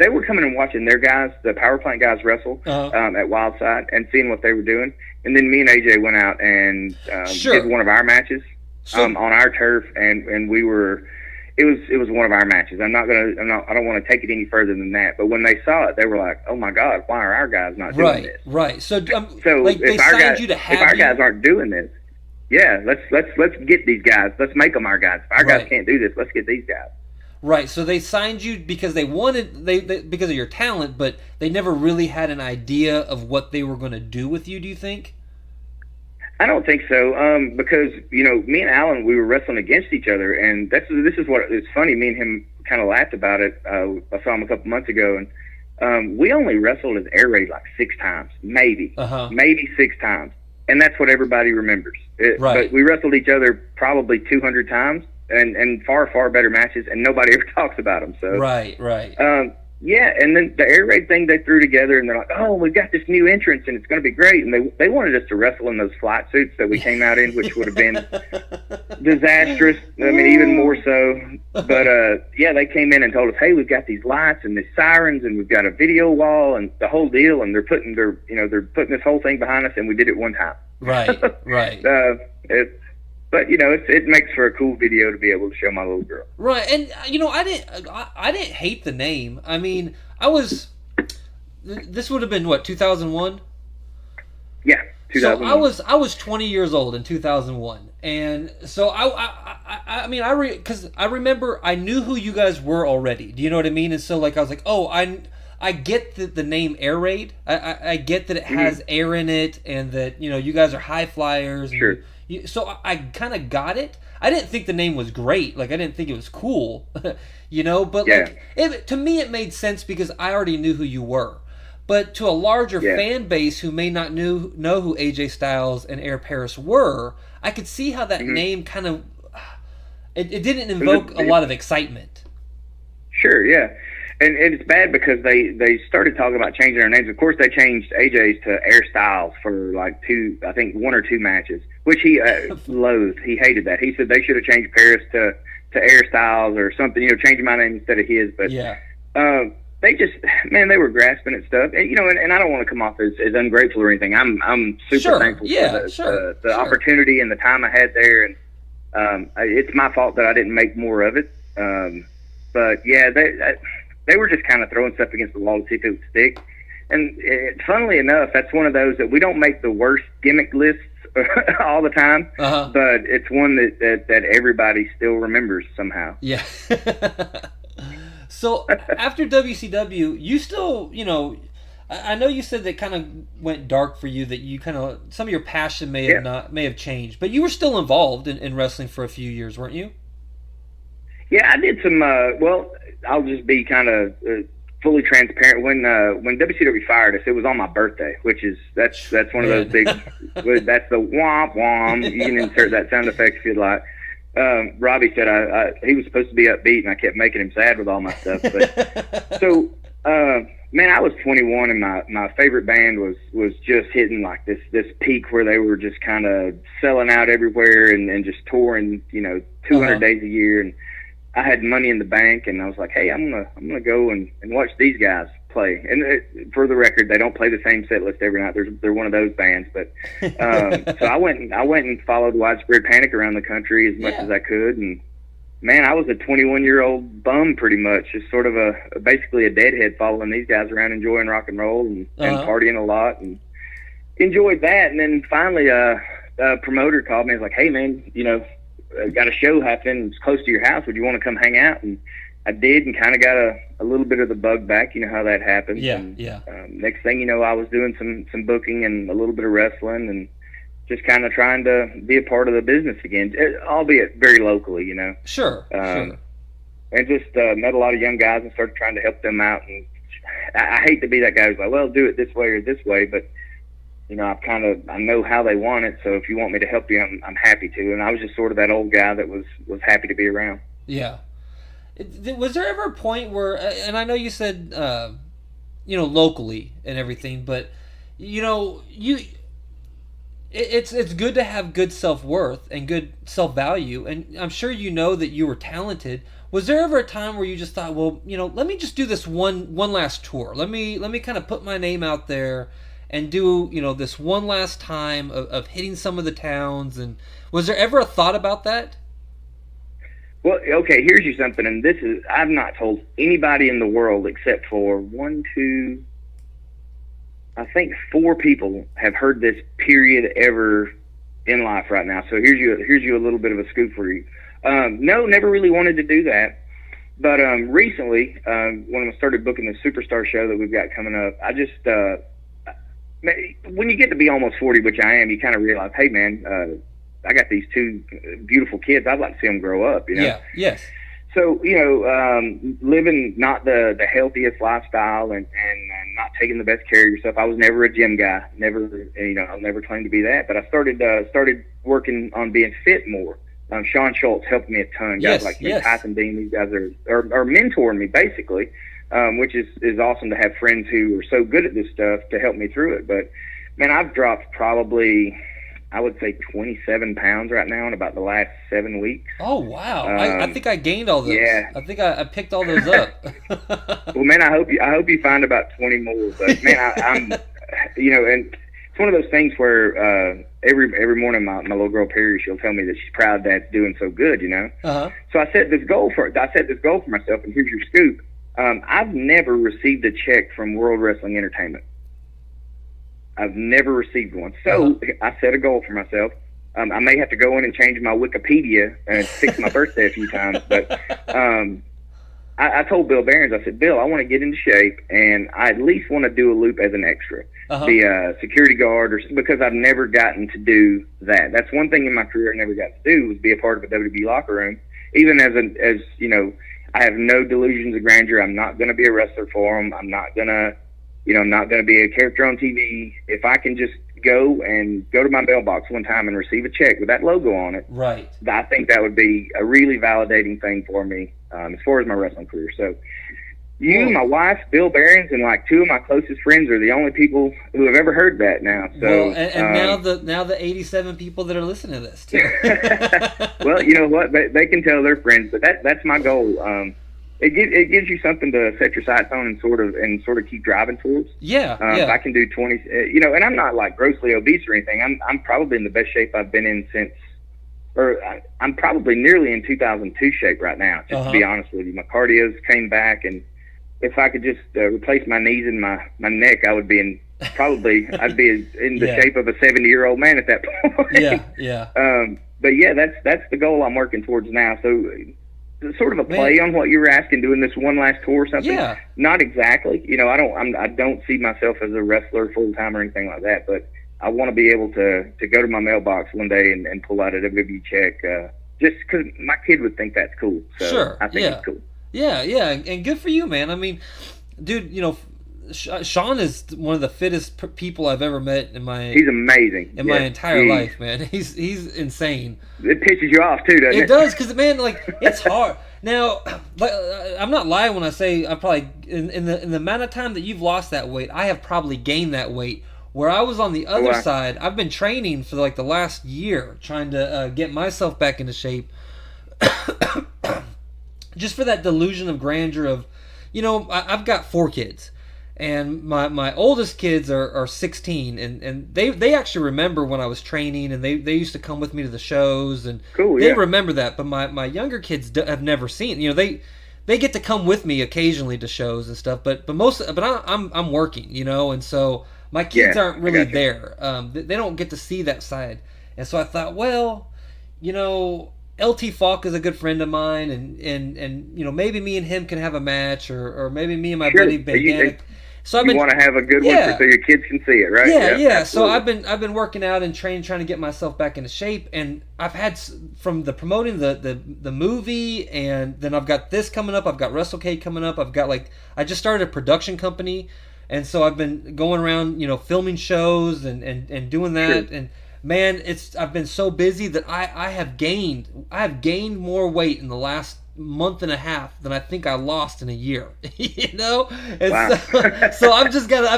were coming and watching their guys, the power plant guys, wrestle at Wildside and seeing what they were doing, and then me and AJ went out and did one of our matches on our turf, and we were. It was one of our matches. I don't want to take it any further than that. But when they saw it, they were like, "Oh my God, why are our guys not doing this?" Right. So like, they signed you to have. If our guys aren't doing this, yeah, let's get these guys. Let's make them our guys. If our guys can't do this, let's get these guys. Right. So they signed you because they wanted because of your talent, but they never really had an idea of what they were going to do with you. Do you think? I don't think so, because, you know, me and Alan, we were wrestling against each other, and this is what it's funny. Me and him kind of laughed about it. I saw him a couple months ago, and we only wrestled as Air Raid like 6 times, maybe 6 times, and that's what everybody remembers. But we wrestled each other probably 200 times, and far better matches, and nobody ever talks about them. So right. Yeah, and then the Air Raid thing they threw together, and they're like, "Oh, we've got this new entrance, and it's going to be great." And they wanted us to wrestle in those flight suits that we came out in, which would have been disastrous. I mean, even more so. But yeah, they came in and told us, "Hey, we've got these lights and these sirens, and we've got a video wall and the whole deal." And they're putting this whole thing behind us, and we did it one time. Right. But you know, it makes for a cool video to be able to show my little girl. Right, and you know, I didn't hate the name. I mean, this would have been what, 2001? Yeah, 2001. So I was 20 years old in 2001, and so I mean, because I remember I knew who you guys were already. Do you know what I mean? And so like I was like, oh, I get the name Air Raid. I get that it has air in it, and that, you know, you guys are high flyers. Sure. So I kind of got it. I didn't think the name was great. Like, I didn't think it was cool, you know. But like, to me, it made sense because I already knew who you were. But to a larger fan base who may not know who AJ Styles and Air Paris were, I could see how that name kind of it didn't invoke a lot of excitement. Sure, yeah. And it's bad because they started talking about changing their names. Of course, they changed AJ's to Air Styles for like one or two matches, which he loathed. He hated that. He said they should have changed Paris to Air Styles or something, changing my name instead of his. But yeah. They just, man, they were grasping at stuff. And, and I don't want to come off as ungrateful or anything. I'm super thankful for the opportunity and the time I had there. And it's my fault that I didn't make more of it. But, yeah, they were just kind of throwing stuff against the wall to see if it would stick. And funnily enough, that's one of those that we don't make the worst gimmick lists all the time, but it's one that everybody still remembers somehow. Yeah. So after WCW, you still, I know you said that kind of went dark for you, that you kind of, some of your passion may have changed, but you were still involved in wrestling for a few years, weren't you? Yeah, I did some, I'll just be kind of fully transparent. When WCW fired us, it was on my birthday, that's one of those big, that's the womp womp. You can insert that sound effect if you'd like. Robbie said he was supposed to be upbeat, and I kept making him sad with all my stuff. But so, man, I was 21, and my favorite band was just hitting like this peak where they were just kind of selling out everywhere and just touring, 200 days a year. And I had money in the bank, and I was like, hey, I'm gonna go and watch these guys play. And for the record, they don't play the same set list every night. They're one of those bands. But so I went and followed Widespread Panic around the country as much as I could. And man, I was a 21-year-old bum pretty much, just sort of basically a deadhead following these guys around, enjoying rock and roll and partying a lot, and enjoyed that. And then finally, a promoter called me and was like, hey man, got a show happening. It's close to your house. Would you want to come hang out? And I did, and kind of got a little bit of the bug back. You know how that happens. Yeah, and, yeah. Next thing you know, I was doing some booking and a little bit of wrestling, and just kind of trying to be a part of the business again, albeit very locally, Sure, sure. And just met a lot of young guys and started trying to help them out. And I hate to be that guy who's like, well, do it this way or this way, but I know how they want it, so if you want me to help you, I'm happy to. And I was just sort of that old guy that was happy to be around. Yeah. Was there ever a point where, and I know you said, locally and everything, but it's good to have good self-worth and good self-value, and I'm sure that you were talented. Was there ever a time where you just thought, well, let me just do this one last tour. Let me kind of put my name out there and do, this one last time of hitting some of the towns? And was there ever a thought about that? Well, okay, here's you something, and I've not told anybody in the world except for 4 people have heard this period ever in life right now. So here's you a little bit of a scoop for you. No, never really wanted to do that. But recently, when I started booking the SuperStar show that we've got coming up, I just, when you get to be almost 40, which I am, you kind of realize, hey, man, I got these 2 beautiful kids. I'd like to see them grow up, Yeah, yes. So, living not the healthiest lifestyle and not taking the best care of yourself. I was never a gym guy. I'll never claim to be that. But I started working on being fit more. Sean Schultz helped me a ton. Guys like Tyson Dean, these guys are mentoring me, basically, which is awesome to have friends who are so good at this stuff to help me through it. But, man, I've dropped probably, I would say, 27 pounds right now in about the last 7 weeks. Oh, wow. I think I gained all those. Yeah. I think I picked all those up. Well, man, I hope you find about 20 more. But, man, I'm and it's one of those things where every morning my little girl Perry, she'll tell me that she's proud Dad's doing so good, So I set this goal for myself, and here's your scoop. I've never received a check from World Wrestling Entertainment. I've never received one. So I set a goal for myself. I may have to go in and change my Wikipedia and fix my birthday a few times, but I told Bill Behrens, I said, Bill, I want to get into shape, and I at least want to do a loop as an extra, be a security guard, because I've never gotten to do that. That's one thing in my career I never got to do, was be a part of a WWE locker room. Even as I have no delusions of grandeur. I'm not going to be a wrestler for them. I'm not going to be a character on TV. If I can just go to my mailbox one time and receive a check with that logo on it, right, I think that would be a really validating thing for me as far as my wrestling career. So, You, my wife, Bill Behrens, and like two of my closest friends are the only people who have ever heard that now. So, well, and now the 87 people that are listening to this too. Well, you know what? They can tell their friends, but that's my goal. It gives you something to set your sights on and sort of keep driving towards. Yeah, If I can do 20, and I'm not like grossly obese or anything. I'm probably in the best shape I've been in since, I'm probably nearly in 2002 shape right now. Just to be honest with you, my cardio's came back, and if I could just replace my knees and my neck, I would be in I'd be in the shape of a 70-year-old man at that point. Yeah. But yeah, that's the goal I'm working towards now. So sort of a play on what you were asking, doing this one last tour or something. Yeah. Not exactly. I don't see myself as a wrestler full time or anything like that, but I want to be able to go to my mailbox one day and pull out a WWE check, just because my kid would think that's cool. So sure. I think it's cool. Yeah, and good for you, man. I mean, dude, Sean is one of the fittest people I've ever met He's amazing. My entire life, man. He's insane. It pisses you off too, doesn't it? It does, because man, like, it's hard. Now, I'm not lying when I say I probably in the amount of time that you've lost that weight, I have probably gained that weight. Where I was on the other side, I've been training for like the last year, trying to get myself back into shape. Just for that delusion of grandeur of, I've got 4 kids, and my oldest kids are 16, and they actually remember when I was training, and they used to come with me to the shows, and they remember that. But my younger kids have never seen. They get to come with me occasionally to shows and stuff, but I'm working, and so my kids aren't really there. They don't get to see that side, and so I thought, well, LT Falk is a good friend of mine, and maybe me and him can have a match, or maybe me and my buddy Bandana. So you want to have a good one so your kids can see it, right? Yeah. So I've been working out and training, trying to get myself back into shape, and I've had from the promoting the movie, and then I've got this coming up. I've got WrestleCade coming up. I've got I just started a production company, and so I've been going around, filming shows and doing that. And man, I've been so busy that I have gained more weight in the last month and a half than I think I lost in a year. And wow. So I've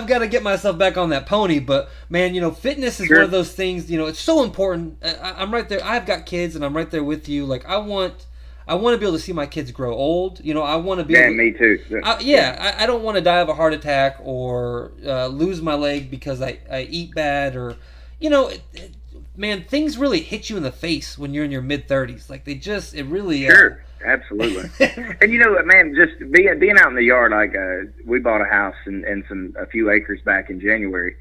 got to get myself back on that pony. But man, fitness is one of those things. It's so important. I'm right there. I've got kids, and I'm right there with you. Like I want to be able to see my kids grow old. I want to be able to, me too. I don't want to die of a heart attack or lose my leg because I eat bad, or man, things really hit you in the face when you're in your mid-30s. Like it really absolutely. And man, just being out in the yard, like we bought a house and a few acres back in January,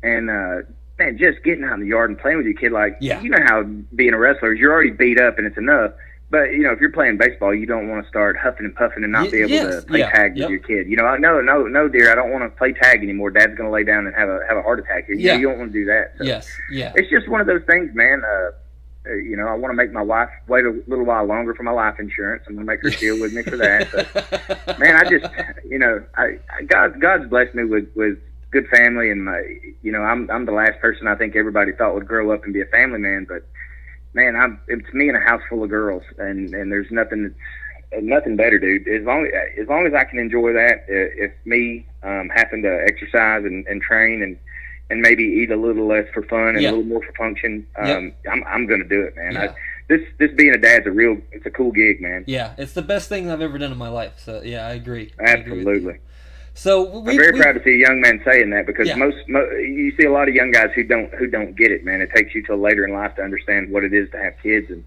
and man, just getting out in the yard and playing with your kid, like you know how being a wrestler is, you're already beat up and it's enough. But if you're playing baseball, you don't want to start huffing and puffing and not be able to play tag with your kid. No, dear, I don't want to play tag anymore. Dad's going to lay down and have a heart attack here. You don't want to do that. So it's just one of those things, man. I want to make my wife wait a little while longer for my life insurance. I'm going to make her deal with me for that. But man, I just, God's blessed me with good family, and I'm the last person I think everybody thought would grow up and be a family man, but. Man, it's me and a house full of girls, and there's nothing better, dude. As long as I can enjoy that, if me having to exercise and train and maybe eat a little less for fun and a little more for function, I'm going to do it, man. Yeah. This being a dad's it's a cool gig, man. Yeah, it's the best thing I've ever done in my life. So yeah, I agree. Absolutely. So I'm very proud to see a young man saying that, because most you see a lot of young guys who don't get it, man. It takes you till later in life to understand what it is to have kids, and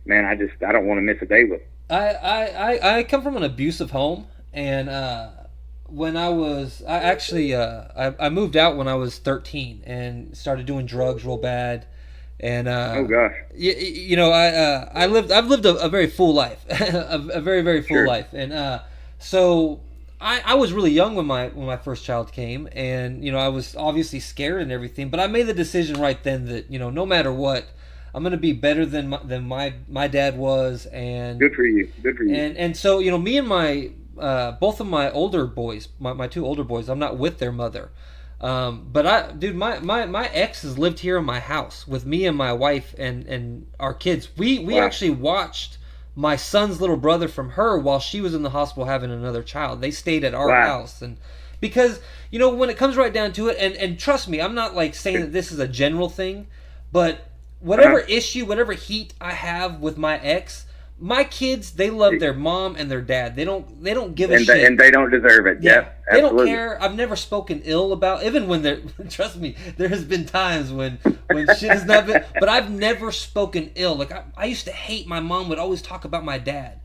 man, I don't want to miss a day with them. I come from an abusive home, and when I moved out when I was 13 and started doing drugs real bad. And oh gosh, I've lived a very full life, a very, very full life, and so I was really young when my first child came, and I was obviously scared and everything, but I made the decision right then that no matter what, I'm going to be better than my dad was. And good for you. And so me and my both of my older boys, my 2 older boys, I'm not with their mother. But my ex has lived here in my house with me and my wife and our kids. We actually watched my son's little brother from her while she was in the hospital having another child. They stayed at our Wow. house. And because, when it comes right down to it, and trust me, I'm not like saying that this is a general thing, but whatever issue, whatever heat I have with my ex, my kids, they love their mom and their dad. They don't give a shit. And they don't deserve it. Yeah, they absolutely. don't care. I've never spoken ill about, even when they're, trust me, there has been times when shit has not been, but I've never spoken ill. Like, I used to hate, my mom would always talk about my dad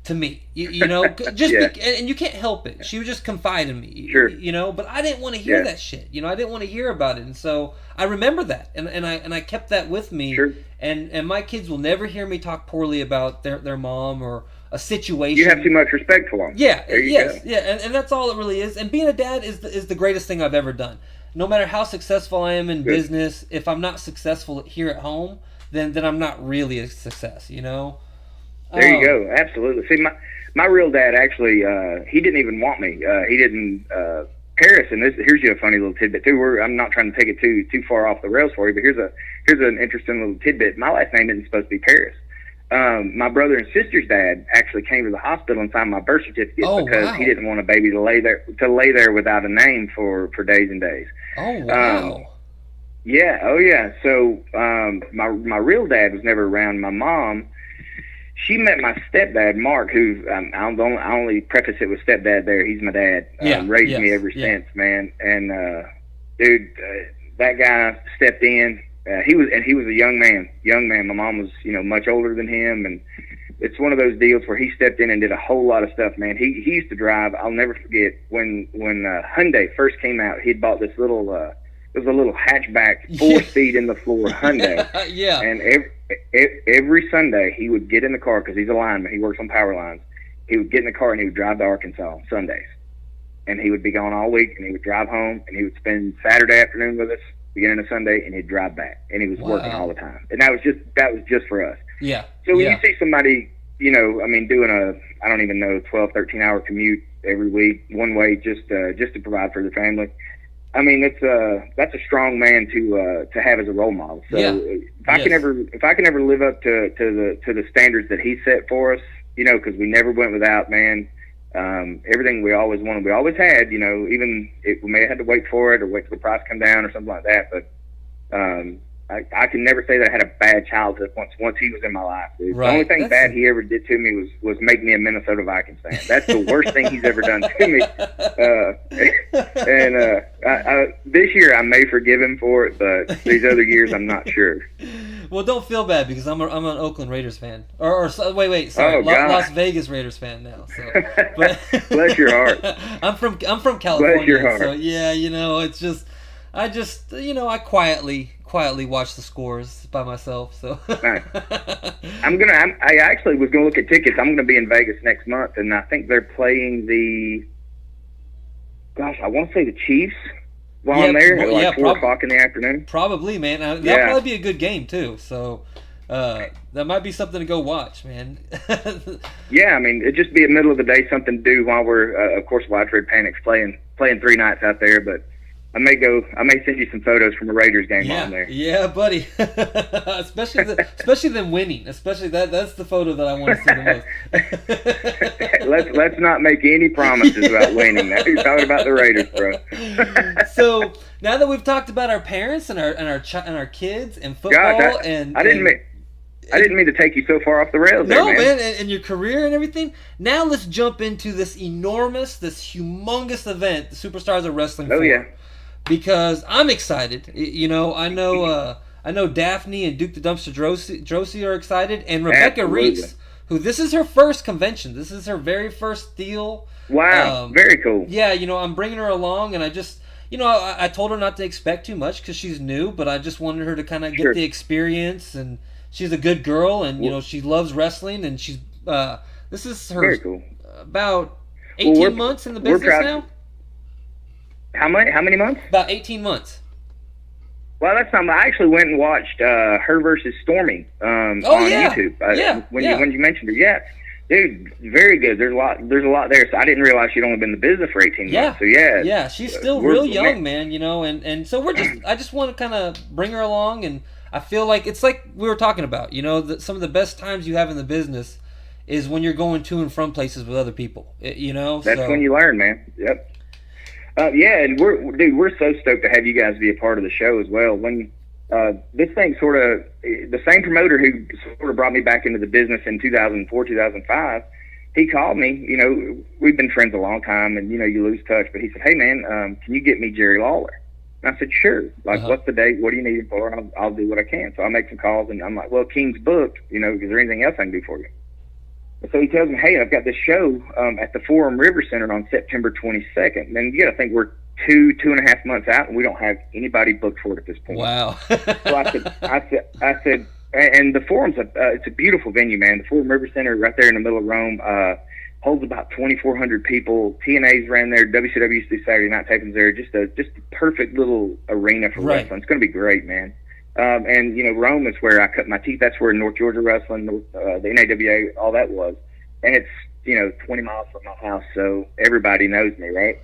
to me, and you can't help it. She would just confide in me, sure. But I didn't want to hear that shit. I didn't want to hear about it, and so I remember that, and I kept that with me. Sure. And my kids will never hear me talk poorly about their mom or a situation. You have too much respect for them. Yeah, and that's all it really is. And being a dad is the greatest thing I've ever done. No matter how successful I am in business, if I'm not successful here at home, then I'm not really a success. There you go. Absolutely. See, my real dad actually, he didn't even want me. He didn't. Paris, and here's you a funny little tidbit too. I'm not trying to take it too far off the rails for you, but here's an interesting little tidbit. My last name isn't supposed to be Paris. My brother and sister's dad actually came to the hospital and signed my birth certificate because he didn't want a baby to lay there without a name for days and days. Oh wow. Yeah. Oh yeah. So my real dad was never around. My mom, she met my stepdad, Mark, who I only preface it with stepdad there. He's my dad. Raised me ever since, man. And dude, that guy stepped in. He was a young man. My mom was, much older than him, and it's one of those deals where he stepped in and did a whole lot of stuff, man. He used to drive. I'll never forget when Hyundai first came out. He'd bought this little it was a little hatchback 4-speed in the floor Hyundai. Yeah. And every Sunday he would get in the car because he's a lineman. He works on power lines. He would get in the car and he would drive to Arkansas on Sundays, and he would be gone all week. And he would drive home and he would spend Saturday afternoon with us, beginning of Sunday, and he'd drive back. And he was working all the time. And that was just for us. Yeah. So when you see somebody, doing I don't even know, 12, 13-hour commute every week, one way, just to provide for their family. I mean, that's a strong man to have as a role model. So if I can ever live up to the standards that he set for us, because we never went without, man. Everything we always wanted, we always had. Even if we may have had to wait for it or wait till the price come down or something like that. But I can never say that I had a bad childhood once he was in my life. Dude. Right. The only thing bad he ever did to me was make me a Minnesota Vikings fan. That's the worst thing he's ever done to me. This year I may forgive him for it, but these other years I'm not sure. Well, don't feel bad because I'm an Oakland Raiders fan, or sorry, Las Vegas Raiders fan now. So, but bless your heart. I'm from California. Bless your heart. So yeah, it's just I quietly watch the scores by myself. So nice. I actually was gonna look at tickets. I'm gonna be in Vegas next month, and I think they're playing I want to say the Chiefs. While I'm there, at 4 o'clock in the afternoon. Probably, man. That'll probably be a good game too. So that might be something to go watch, man. Yeah, I mean, it'd just be a middle of the day, something to do while we're, of course, Widespread Panic's playing 3 nights out there. But I may send you some photos from a Raiders game on there. Yeah, buddy. especially them winning. Especially that's the photo that I want to see the most. Let's not make any promises about winning. Now you're talking about the Raiders, bro. So now that we've talked about our parents and our kids and football, I didn't mean to take you so far off the rails. No, there, man. And your career and everything. Now let's jump into this humongous event, the Superstars of Wrestling. Oh yeah. Because I'm excited. I know Daphne and Duke the Dumpster Drosy are excited, and Rebecca Reese, who this is her first convention. This is her very first deal. Wow, very cool. Yeah, I'm bringing her along, and I just, I told her not to expect too much because she's new, but I just wanted her to kind of get the experience, and she's a good girl, and she loves wrestling, and she's this is her about 18 months in the business now. How many months? About 18 months. Well, that's not. I actually went and watched her versus Stormy on YouTube. When you mentioned her, dude, very good. There's a lot there. So I didn't realize she'd only been in the business for 18 months. So yeah, she's still real young, man. And so I just want to kind of bring her along, and I feel like it's like we were talking about. Some of the best times you have in the business is when you're going to and from places with other people. You know, That's when you learn, man. Yep. Yeah, and we're so stoked to have you guys be a part of the show as well. When this thing sort of, the same promoter who sort of brought me back into the business in 2004, 2005, he called me. You know, we've been friends a long time, and you know, you lose touch. But he said, "Hey, man, can you get me Jerry Lawler?" And I said, "Sure. Like, what's the date? What do you need it for? I'll do what I can." So I make some calls, and I'm like, "Well, King's booked. You know, is there anything else I can do for you?" And so he tells me, "Hey, I've got this show at the Forum River Center on September 22nd." And you got to think we're 2.5 months out, and we don't have anybody booked for it at this point. Wow. So I said, and the Forum's it's a beautiful venue, man. The Forum River Center, right there in the middle of Rome, holds about 2,400 people. TNA's ran there. WCW used to do Saturday night tapings there. Just a perfect little arena for wrestling. It's going to be great, man. And you know, Rome is where I cut my teeth. That's where North Georgia Wrestling, the NAWA, all that was. And it's, you know, 20 miles from my house, so everybody knows me, right?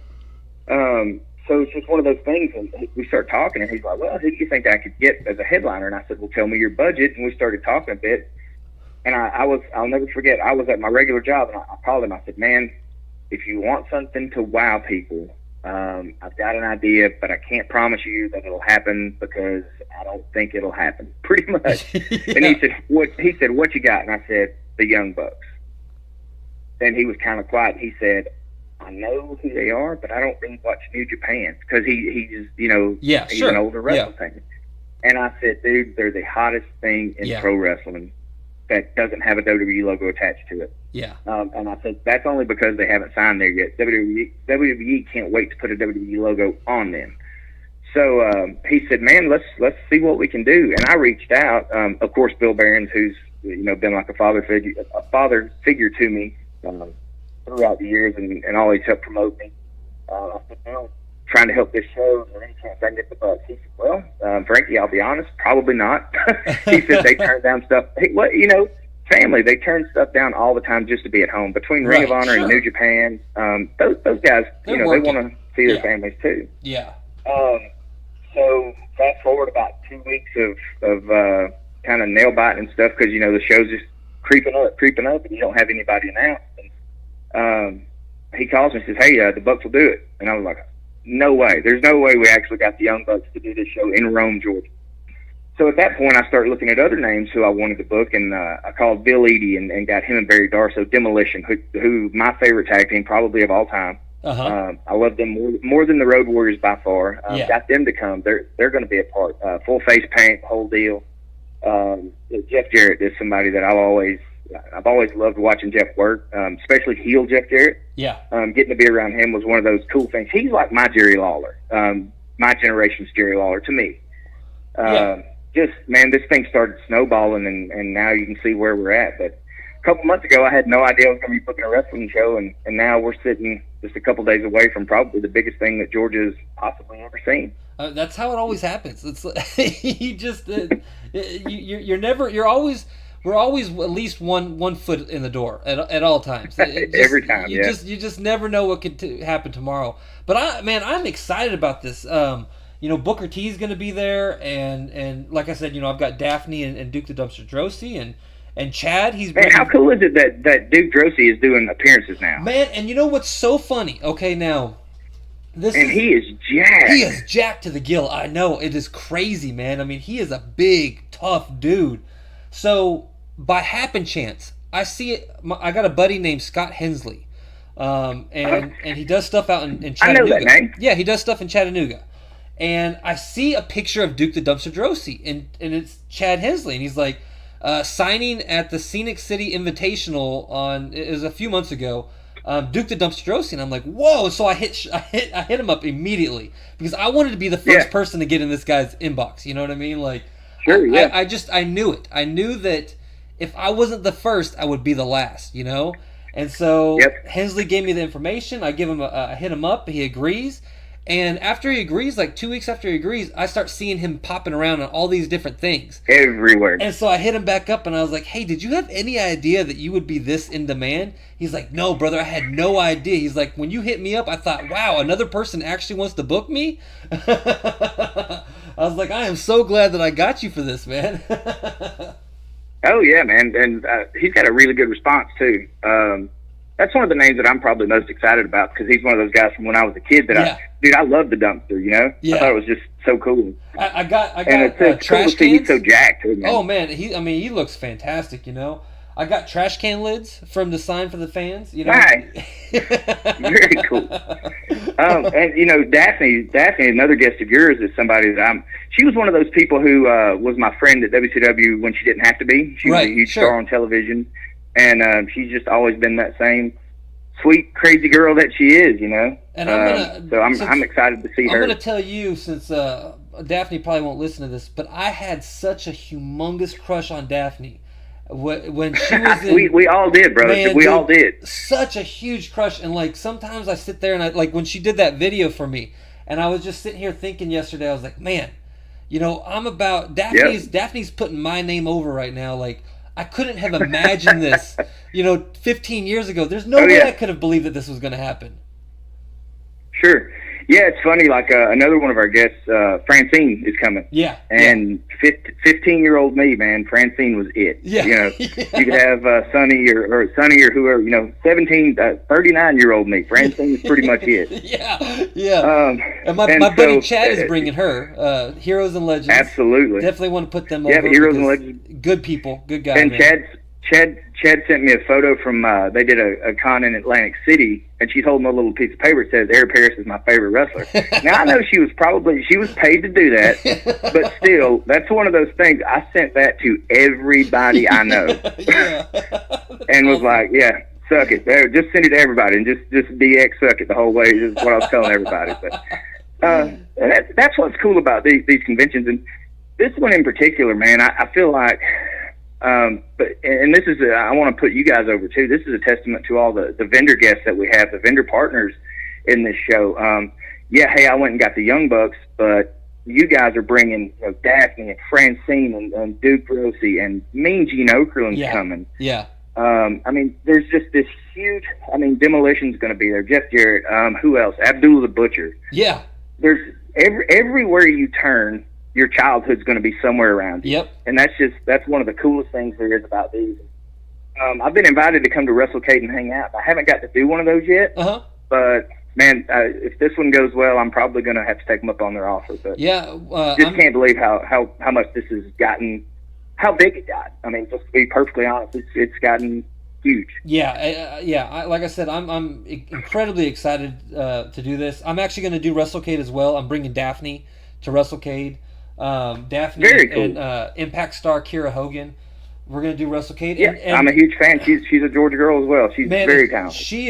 So it's just one of those things, and we start talking, and he's like, "Well, who do you think I could get as a headliner?" And I said, "Well, tell me your budget." And we started talking a bit, and I'll never forget, I was at my regular job, and I called him. I said, "Man, if you want something to wow people, I've got an idea, but I can't promise you that it'll happen because I don't think it'll happen," pretty much. Yeah. And he said, "What you got?" And I said, "The Young Bucks." And he was kind of quiet. He said, "I know who they are, but I don't really watch New Japan," because he's you know, he's an older wrestling fan. And I said, "Dude, they're the hottest thing in pro wrestling that doesn't have a WWE logo attached to it." Yeah. And I said, "That's only because they haven't signed there yet. WWE can't wait to put a WWE logo on them." So he said, "Man, let's see what we can do." And I reached out. Of course, Bill Behrens, who's, you know, been like a father figure to me throughout the years, and always helped promote me. I said, "Well, trying to help this show, is there any chance I can get the Bucks?" He said, "Well, Frankie, I'll be honest, probably not." He said they turn down stuff. Hey, what, you know, family, they turn stuff down all the time just to be at home. Between Ring of Honor and New Japan, those guys, you know, working. They want to see their families too. Yeah. So fast forward about 2 weeks of kind of nail biting and stuff, because you know the show's just creeping up, and you don't have anybody announced. And he calls me and says, "Hey, the Bucks will do it." And I was like, "No way. There's no way we actually got the Young Bucks to do this show in Rome, Georgia." So at that point, I started looking at other names who I wanted to book, and I called Bill Eadie and got him and Barry Darso, Demolition, who my favorite tag team probably of all time. I love them more than the Road Warriors by far. Got them to come. They're going to be a part. Full face paint, whole deal. Jeff Jarrett is somebody that I've always loved watching Jeff work, especially heel Jeff Jarrett. Yeah. Getting to be around him was one of those cool things. He's like my Jerry Lawler, my generation's Jerry Lawler to me. Just, man, this thing started snowballing, and now you can see where we're at. But a couple months ago, I had no idea I was going to be booking a wrestling show, and now we're sitting just a couple days away from probably the biggest thing that Georgia's possibly ever seen. That's how it always happens. It's you just we're always at least one foot in the door at all times. Every time, you just never know what could happen tomorrow. But I'm excited about this. You know, Booker T is going to be there, and like I said, you know, I've got Daphne and Duke the Dumpster Drosy and Chad. Man, how cool is it that Duke Drosy is doing appearances now? Man, and you know what's so funny? Okay, now he is jacked. He is jacked to the gill. I know, it is crazy, man. I mean, he is a big, tough dude. So by happen chance, I see it. I got a buddy named Scott Hensley, and he does stuff out in Chattanooga. I know that name. Yeah, he does stuff in Chattanooga. And I see a picture of Duke the Dumpster Drosy, and it's Chad Hensley, and he's like signing at the Scenic City Invitational it was a few months ago. Duke the Dumpster Drosy, and I'm like, whoa! So I hit him up immediately because I wanted to be the first person to get in this guy's inbox. You know what I mean? Like, sure, yeah. I knew it. I knew that if I wasn't the first, I would be the last. You know, and so Hensley gave me the information. I hit him up. He agrees. And after he agrees, like 2 weeks after he agrees, I start seeing him popping around on all these different things. Everywhere. And so I hit him back up and I was like, "Hey, did you have any idea that you would be this in demand?" He's like, "No, brother, I had no idea." He's like, "When you hit me up, I thought, wow, another person actually wants to book me?" I was like, "I am so glad that I got you for this, man." Oh yeah, man, and he's got a really good response too. That's one of the names that I'm probably most excited about because he's one of those guys from when I was a kid that I love the dumpster. You know, I thought it was just so cool. I got and it's trash cool to see cans. he's so jacked too, man. Oh man, he looks fantastic. You know, I got trash can lids from the sign for the fans. You know, nice. Very cool. And you know, Daphne, another guest of yours, is somebody that she was one of those people who was my friend at WCW when she didn't have to be. She was a huge star on television, and she's just always been that same sweet, crazy girl that she is, you know. And I'm excited to see her. I'm going to tell you, since Daphne probably won't listen to this, but I had such a humongous crush on Daphne when she was in. we all did, brother. Man, we all did. Such a huge crush, and like sometimes I sit there and I like when she did that video for me, and I was just sitting here thinking yesterday, I was like, man, you know, I'm about Daphne's putting my name over right now, like. I couldn't have imagined this, you know, 15 years ago. There's no way I could have believed that this was going to happen. Sure. Yeah, it's funny. Like another one of our guests, Francine, is coming. Yeah. And 15-year-old me, man, Francine was it. Yeah. You know, you could have Sonny or whoever. You know, 39-year-old me. Francine is pretty much it. Yeah. And my buddy Chad is bringing her. Heroes and Legends. Absolutely. Definitely want to put them over. Yeah, Heroes and Legends. Good people, good guys. And man. Chad sent me a photo from they did a con in Atlantic City, and she's holding a little piece of paper that says Eric Paris is my favorite wrestler. Now I know she was paid to do that, but still, that's one of those things. I sent that to everybody I know, and was like, yeah, suck it. Just send it to everybody, and just DX suck it the whole way. Is what I was telling everybody. But that's what's cool about these conventions, and this one in particular, man. I feel like. And this is I want to put you guys over too. This is a testament to all the vendor guests that we have, the vendor partners in this show. Hey, I went and got the Young Bucks, but you guys are bringing Daphne and Francine and Duke Rossi and Mean Gene Okerlund's coming. Yeah. I mean, there's just this huge. I mean, Demolition's going to be there. Jeff Jarrett. Who else? Abdul the Butcher. Yeah. There's everywhere you turn. Your childhood's going to be somewhere around you. Yep. And that's one of the coolest things there is about these. I've been invited to come to WrestleCade and hang out. I haven't got to do one of those yet. But man, if this one goes well, I'm probably going to have to take them up on their offer. But can't believe how much this has gotten, how big it got. I mean, just to be perfectly honest, it's gotten huge. Like I said, I'm incredibly excited to do this. I'm actually going to do WrestleCade as well. I'm bringing Daphne to WrestleCade. Daphne Very cool. and Impact star Kira Hogan. We're gonna do WrestleCade. Yeah, and I'm a huge fan. She's a Georgia girl as well. She's very talented. She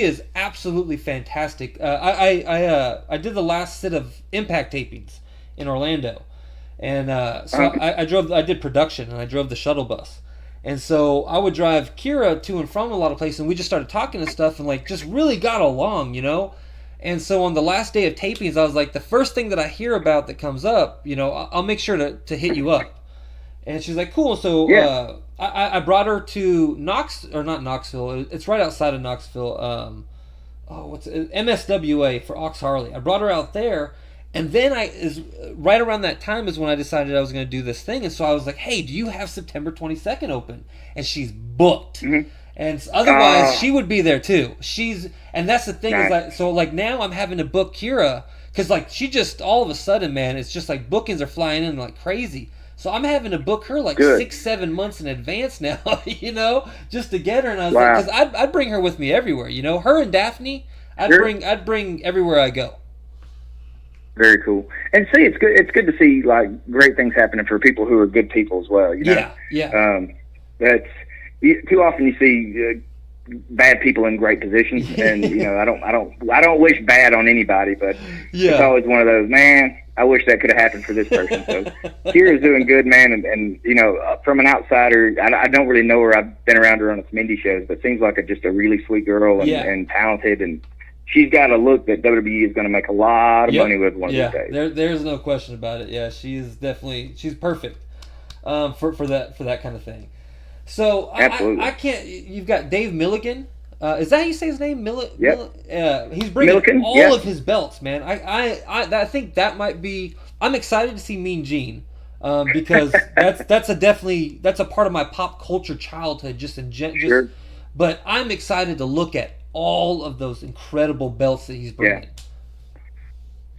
is absolutely fantastic. I did the last set of Impact tapings in Orlando, and I did production and I drove the shuttle bus, and so I would drive Kira to and from a lot of places, and we just started talking and stuff, and like just really got along, you know. And so on the last day of tapings, I was like, the first thing that I hear about that comes up, you know, I'll make sure to hit you up. And she's like, cool. So I brought her to not Knoxville. It's right outside of Knoxville. MSWA for Ox Harley. I brought her out there. And then right around that time is when I decided I was going to do this thing. And so I was like, hey, do you have September 22nd open? And she's booked. Mm-hmm. And otherwise, she would be there too. And that's the thing nice. is like now I'm having to book Kira because like she just all of a sudden, man, it's just like bookings are flying in like crazy. So I'm having to book her like 6-7 months in advance now, you know, just to get her. And I was like, because I'd bring her with me everywhere, you know, her and Daphne, I'd bring everywhere I go. Very cool. And see, it's good to see like great things happening for people who are good people as well. You know? Yeah. That's. Too often you see bad people in great positions, and you know I don't wish bad on anybody, but it's always one of those. Man, I wish that could have happened for this person. So Kira's doing good, man, and you know from an outsider, I don't really know her. I've been around her on some indie shows, but seems like just a really sweet girl and talented, and she's got a look that WWE is going to make a lot of money with one of these days. There's no question about it. Yeah, she's perfect for that kind of thing. So I can't. You've got Dave Milligan. Is that how you say his name? He's bringing all of his belts, man. I think that might be. I'm excited to see Mean Gene. because that's a part of my pop culture childhood. Sure. But I'm excited to look at all of those incredible belts that he's bringing. Yeah.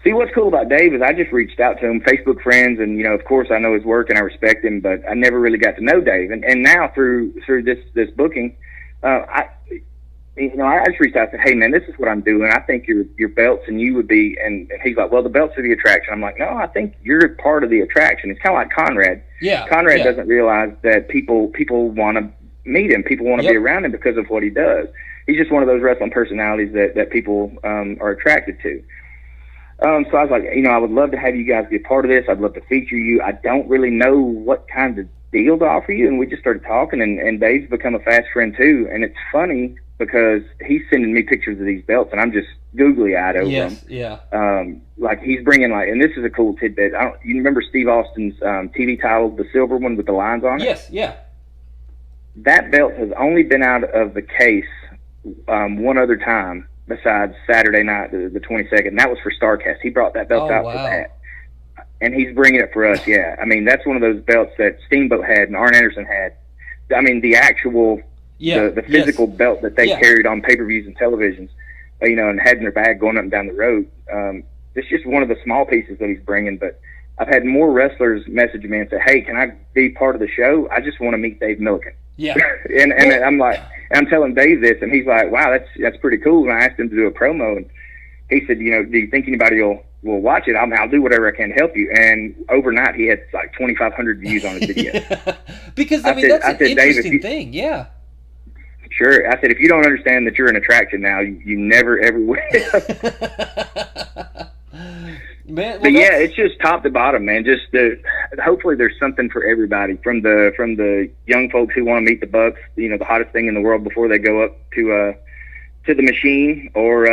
See, what's cool about Dave is I just reached out to him, Facebook friends, and of course I know his work and I respect him, but I never really got to know Dave. And now through this booking, I just reached out and said, hey man, this is what I'm doing. I think your belts and you would be, and he's like, well, the belts are the attraction. I'm like, no, I think you're part of the attraction. It's kind of like Conrad. Yeah. Conrad doesn't realize that people want to meet him. People want to be around him because of what he does. He's just one of those wrestling personalities that people are attracted to. So I was like, I would love to have you guys be a part of this. I'd love to feature you. I don't really know what kind of deal to offer you. And we just started talking, and Dave's become a fast friend too. And it's funny because he's sending me pictures of these belts, and I'm just googly-eyed over them. Yeah. Like he's bringing and this is a cool tidbit. You remember Steve Austin's TV title, the silver one with the lines on it? Yes, yeah. That belt has only been out of the case one other time, besides Saturday night, the 22nd. And that was for StarCast. He brought that belt out for that. And he's bringing it for us, yeah. I mean, that's one of those belts that Steamboat had and Arn Anderson had. I mean, the actual, the physical belt that they carried on pay-per-views and televisions, and had in their bag going up and down the road. It's just one of the small pieces that he's bringing. But I've had more wrestlers message me and say, hey, can I be part of the show? I just want to meet Dave Milliken. Yeah. and I'm like, I'm telling Dave this, and he's like, wow, that's pretty cool. And I asked him to do a promo, and he said, do you think anybody will watch it? I'll do whatever I can to help you. And overnight, he had like 2,500 views on his video. Because, that's an interesting thing, yeah. Sure. I said, if you don't understand that you're an attraction now, you never, ever will. Man, but it's just top to bottom, man. Just hopefully there's something for everybody, from the young folks who want to meet the Bucks, the hottest thing in the world before they go up to the Machine, or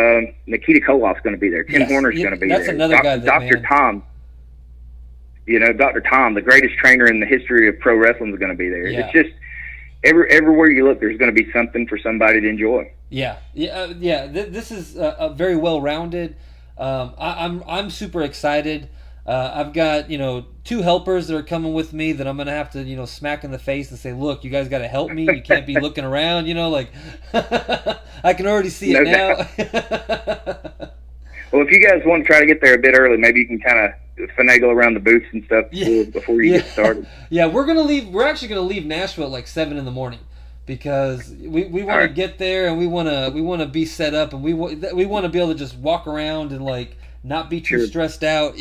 Nikita Koloff's going to be there. Tim Horner's going to be there. That's another guy. Dr. Tom. Dr. Tom, the greatest trainer in the history of pro wrestling, is going to be there. Yeah. It's just everywhere you look, there's going to be something for somebody to enjoy. This is a very well-rounded. I'm super excited. I've got two helpers that are coming with me that I'm gonna have to smack in the face and say, look, you guys got to help me. You can't be looking around. Like I can already see it now. Well, if you guys want to try to get there a bit early, maybe you can kind of finagle around the booths and stuff before you get started. Yeah, we're actually gonna leave Nashville at like 7 a.m. because we want to get there, and we want to be set up, and we want to be able to just walk around and like not be too stressed out,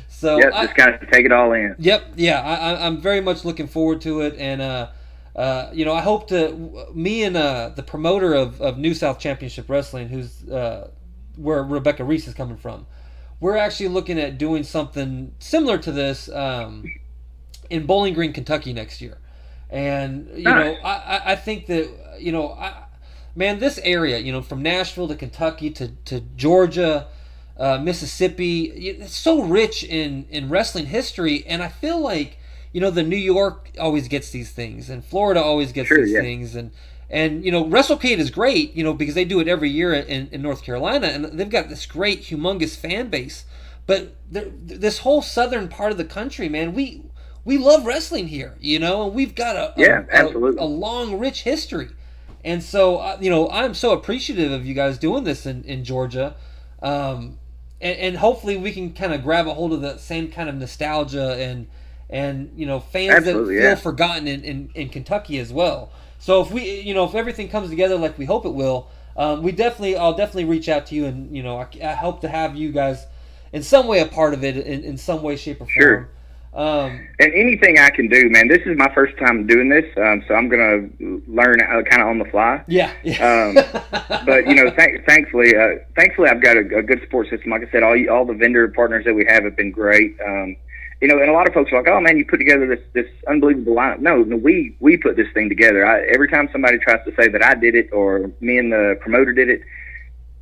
So just kind of take it all in. Yep, yeah, I'm very much looking forward to it, and I hope to me and the promoter of New South Championship Wrestling, who's where Rebecca Reese is coming from. We're actually looking at doing something similar to this in Bowling Green, Kentucky next year. And, I think that, man, this area, from Nashville to Kentucky to Georgia, Mississippi, it's so rich in wrestling history. And I feel like, the New York always gets these things, and Florida always gets these things. And WrestleCade is great, because they do it every year in North Carolina, and they've got this great, humongous fan base. But this whole southern part of the country, man, we love wrestling here, and we've got a long, rich history. And so, I'm so appreciative of you guys doing this in Georgia. And hopefully we can kind of grab a hold of the same kind of nostalgia and fans that feel forgotten in Kentucky as well. So if everything comes together like we hope it will, I'll definitely reach out to you, and I hope to have you guys in some way a part of it in some way, shape, or form. Sure. And anything I can do, man. This is my first time doing this, so I'm gonna learn kind of on the fly. Yeah. But thankfully, I've got a good support system. Like I said, all the vendor partners that we have been great. And a lot of folks are like, "Oh man, you put together this unbelievable lineup." No, we put this thing together. Every time somebody tries to say that I did it or me and the promoter did it,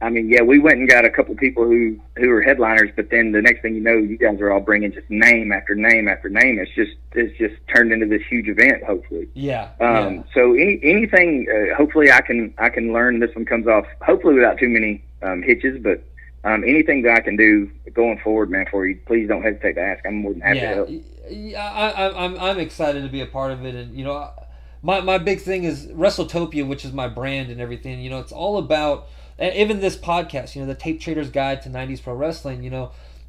I mean, yeah, we went and got a couple people who are headliners, but then the next thing you know, you guys are all bringing just name after name after name. It's just turned into this huge event, hopefully. Yeah. So anything, hopefully I can learn. This one comes off hopefully without too many hitches, but Anything that I can do going forward, man, for you, please don't hesitate to ask. I'm more than happy to help. Yeah, I'm excited to be a part of it, and my big thing is WrestleTopia, which is my brand and everything. It's all about, and even this podcast, the Tape Trader's Guide to '90s Pro Wrestling.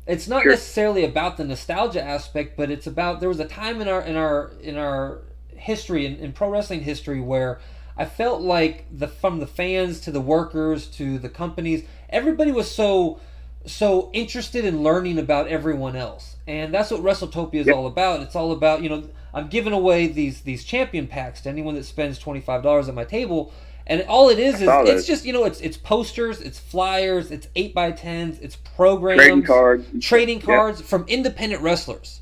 It's not Sure. necessarily about the nostalgia aspect, but it's about, there was a time in our history, in pro wrestling history, where I felt like, from the fans to the workers to the companies, everybody was so interested in learning about everyone else, and that's what WrestleTopia is all about. It's all about, I'm giving away these champion packs to anyone that spends $25 at my table, and all it is it's just, it's posters, it's flyers, it's 8x10s, it's programs, trading cards from independent wrestlers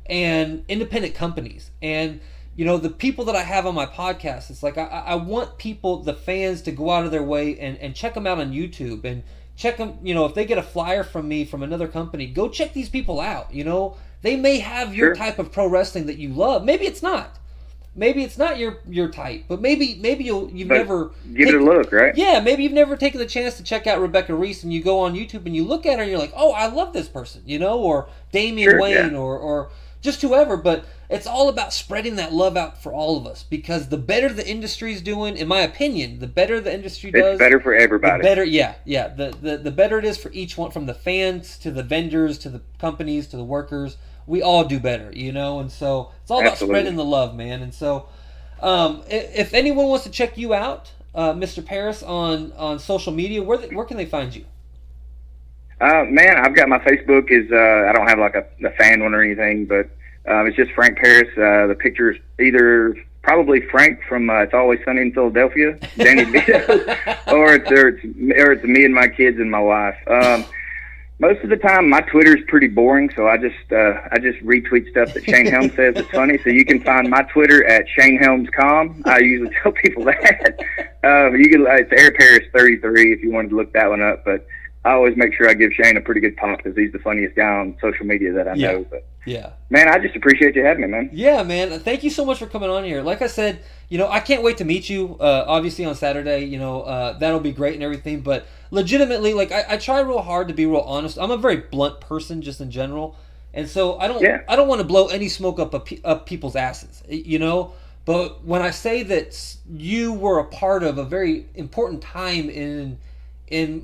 and independent companies. And the people that I have on my podcast, it's like I want people, the fans, to go out of their way and check them out on YouTube, and check them, if they get a flyer from me from another company, go check these people out. They may have your type of pro wrestling that you love. Maybe it's not. Maybe it's not your type, but maybe you've never give it a look, right? Yeah, maybe you've never taken the chance to check out Rebecca Reese, and you go on YouTube and you look at her and you're like, oh, I love this person, or Damian Wayne, or just whoever. But it's all about spreading that love out for all of us, because the better the industry's doing, in my opinion, the better the industry does. It's better for everybody. The better, the better it is for each one, from the fans to the vendors to the companies to the workers. We all do better, and so it's all about spreading the love, man. And so, if anyone wants to check you out, Mr. Paris, on social media, where can they find you? Man, I've got my Facebook is I don't have like a fan one or anything, but it's just Frank Paris. The picture's either probably Frank from It's Always Sunny in Philadelphia, Danny DeVito, or it's me and my kids and my wife. Most of the time, my Twitter is pretty boring, so I just retweet stuff that Shane Helms says is funny. So you can find my Twitter at ShaneHelmsCom. I usually tell people that. It's Air Paris 33 if you wanted to look that one up. But I always make sure I give Shane a pretty good pop, because he's the funniest guy on social media that I know. But man, I just appreciate you having me, man. Yeah, man. Thank you so much for coming on here. Like I said, I can't wait to meet you. Obviously on Saturday, that'll be great and everything. But legitimately, like I try real hard to be real honest. I'm a very blunt person, just in general, and so I don't want to blow any smoke up people's asses, But when I say that you were a part of a very important time in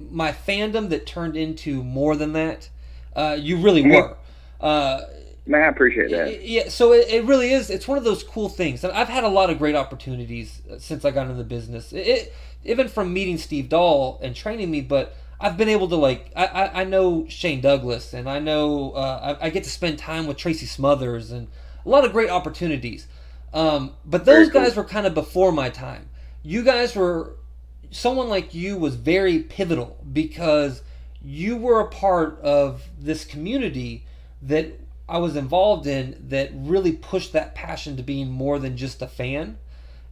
my fandom that turned into more than that, you really were. Man, I appreciate that. Yeah, so it really is. It's one of those cool things. And I've had a lot of great opportunities since I got into the business. Even from meeting Steve Dahl and training me, but I've been able to, I know Shane Douglas, and I know I get to spend time with Tracy Smothers, and a lot of great opportunities. But those guys were kind of before my time. You guys were, someone like you was very pivotal, because you were a part of this community that I was involved in, that really pushed that passion to being more than just a fan,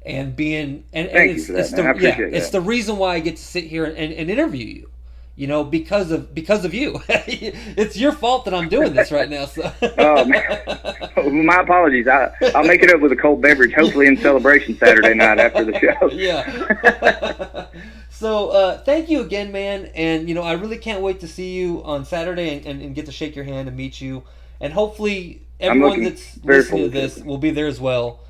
and being it's the reason why I get to sit here and interview you, because of you. It's your fault that I'm doing this right now. So. Oh man, my apologies. I'll make it up with a cold beverage, hopefully in celebration Saturday night after the show. Yeah. So thank you again, man, and I really can't wait to see you on Saturday and get to shake your hand and meet you. And hopefully everyone that's listening to this will be there as well.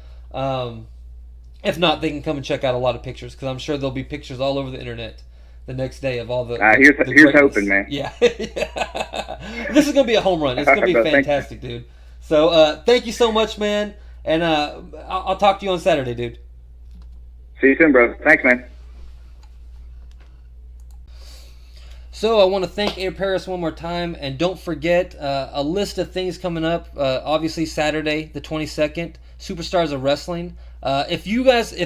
If not, they can come and check out a lot of pictures, because I'm sure there'll be pictures all over the internet the next day of all the here's hoping, man. Yeah. This is going to be a home run. It's going to be fantastic, dude. So thank you so much, man. And I'll talk to you on Saturday, dude. See you soon, bro. Thanks, man. So I want to thank Air Paris one more time, and don't forget a list of things coming up. Obviously Saturday the 22nd, Superstars of Wrestling. If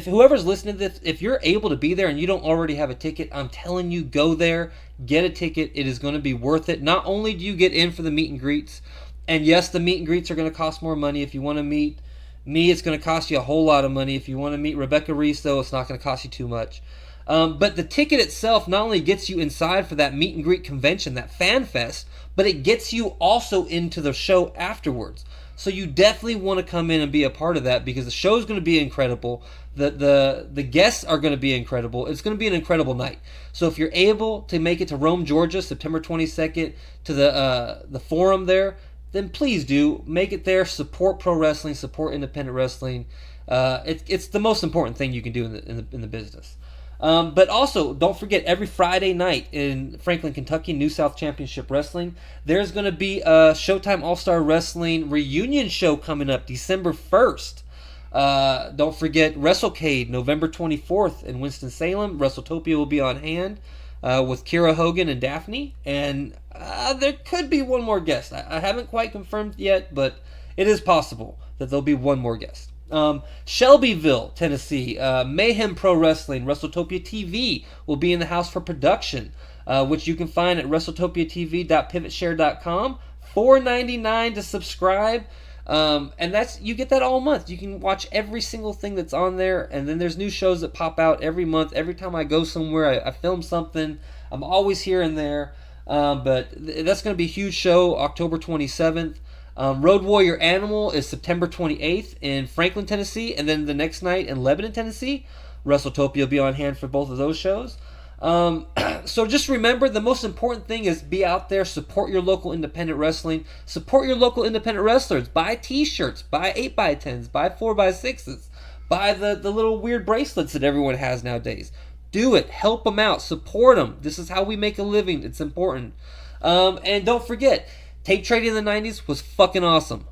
whoever's listening to this, if you're able to be there and you don't already have a ticket, I'm telling you, go there, get a ticket. It is going to be worth it. Not only do you get in for the meet and greets, and yes, the meet and greets are going to cost more money. If you want to meet me, it's going to cost you a whole lot of money. If you want to meet Rebecca Reese, though, it's not going to cost you too much. But the ticket itself not only gets you inside for that meet and greet convention, that fan fest, but it gets you also into the show afterwards. So you definitely want to come in and be a part of that because the show is going to be incredible. The guests are going to be incredible. It's going to be an incredible night. So if you're able to make it to Rome, Georgia, September 22nd, to the forum there, then please do make it there. Support pro wrestling, support independent wrestling. It's the most important thing you can do in the business. But also, don't forget, every Friday night in Franklin, Kentucky, New South Championship Wrestling, there's going to be a Showtime All-Star Wrestling reunion show coming up December 1st. Don't forget WrestleCade, November 24th in Winston-Salem. WrestleTopia will be on hand with Kira Hogan and Daphne. And there could be one more guest. I haven't quite confirmed yet, but it is possible that there'll be one more guest. Shelbyville, Tennessee, Mayhem Pro Wrestling, WrestleTopia TV will be in the house for production, which you can find at WrestleTopiaTV.Pivotshare.com. $4.99 to subscribe, and you get that all month. You can watch every single thing that's on there, and then there's new shows that pop out every month. Every time I go somewhere, I film something. I'm always here and there, but that's going to be a huge show, October 27th. Road Warrior Animal is September 28th in Franklin, Tennessee, and then the next night in Lebanon, Tennessee. WrestleTopia will be on hand for both of those shows. So just remember, the most important thing is be out there, support your local independent wrestling, support your local independent wrestlers, buy t-shirts, buy 8x10s, buy 4x6s, buy the little weird bracelets that everyone has nowadays. Do it, help them out, support them. This is how we make a living. It's important. And don't forget, tape trading in the 90s was fucking awesome.